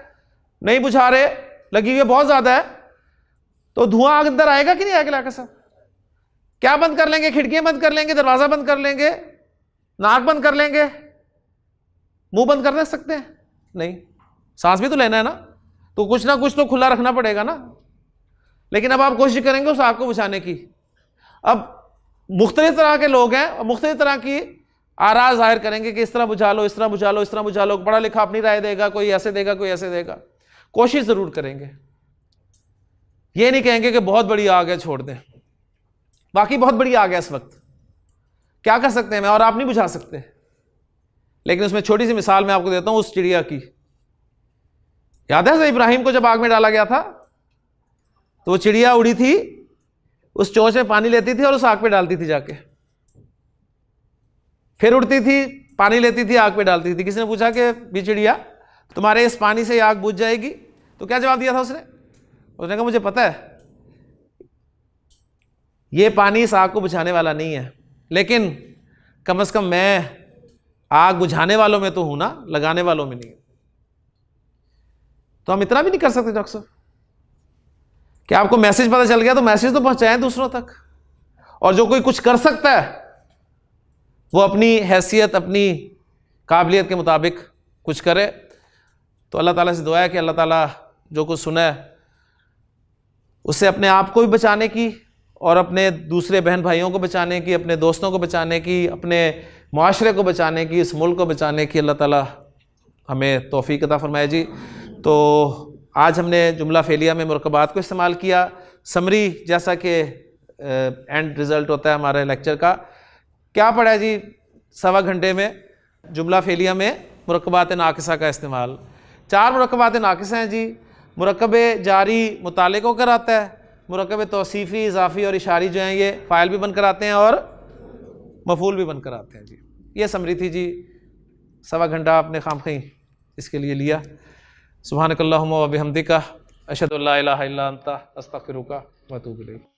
A: नहीं बुझा रहे, लगी हुई है बहुत ज्यादा है, तो धुआं अंदर आएगा कि नहीं आएगा? इलाका साहब क्या बंद कर लेंगे? खिड़कियां बंद कर लेंगे, दरवाजा बंद कर लेंगे, नाक बंद कर लेंगे, मुंह बंद कर सकते हैं? नहीं, सांस भी तो लेना है ना, तो कुछ ना कुछ तो खुला रखना पड़ेगा ना। लेकिन अब आप कोशिश करेंगे उस आग को बुझाने की। अब मुख्तलिफ तरह के लोग हैं और मुख्तलिफ तरह की आरा जाहिर करेंगे कि इस तरह बुझा लो, इस तरह बुझा लो, इस तरह बुझा लो। पढ़ा लिखा अपनी राय देगा, कोई ऐसे देगा, कोई ऐसे देगा। कोशिश जरूर करेंगे, ये नहीं कहेंगे कि बहुत बड़ी आग है छोड़ दें। बाकी बहुत बड़ी आग है इस वक्त, क्या कर सकते हैं मैं और आप नहीं बुझा सकते। लेकिन उसमें छोटी सी मिसाल मैं आपको देता हूं उस चिड़िया की। याद है इब्राहिम को जब आग में डाला गया था, तो वो चिड़िया उड़ी थी, उस चोंच में पानी लेती थी और उस आग पे डालती थी जाके, फिर उड़ती थी, पानी लेती थी, आग पे डालती थी। किसी ने पूछा कि भी चिड़िया तुम्हारे इस पानी से आग बुझ जाएगी। तो क्या जवाब दिया था उसने कहा मुझे पता है ये पानी इस आग को बुझाने वाला नहीं है, लेकिन कम से कम मैं आग बुझाने वालों में तो हूं ना, लगाने वालों में नहीं। तो हम इतना भी नहीं कर सकते डॉक्टर साहब कि आपको मैसेज पता चल गया तो मैसेज तो पहुंचाएं दूसरों तक। और जो कोई कुछ कर सकता है वो अपनी हैसियत, अपनी काबिलियत के मुताबिक कुछ करे। तो अल्लाह ताला से दुआ है कि अल्लाह ताला जो कुछ सुना है उससे अपने आप को भी बचाने की और अपने दूसरे बहन भाइयों को बचाने की, अपने दोस्तों को बचाने की, अपने माशरे को बचाने की, इस मुल्क को बचाने की अल्लाह ताला हमें तौफीक अता फरमाए जी। तो आज हमने जुमला फेलिया में मुरक्कबात को इस्तेमाल किया। समरी जैसा कि एंड रिज़ल्ट होता है हमारे लेक्चर का, क्या पढ़ा है जी 1.25 घंटे में जुमला फेलिया में मुरक्कबात नाक़िसा का इस्तेमाल। 4 मुरक्कबात नाक़िसा हैं जी। मुरक्कब जारी मुताले को कराता है, मुरक्कब तौसीफ़ी, इज़ाफ़ी और इशारी जो हैं ये फ़ाइल भी बनकर आते हैं और मफ़ूल भी बनकर आते हैं जी। ये समरी थी जी। 1.25 घंटा आपने खामखी इसके लिए लिया। सुब्हानकल्लाहुम्मा व बिहम्दिका अशहदु अल्ला इलाहा इल्ला अंता अस्तग़फिरुका व अतूबु इलैक।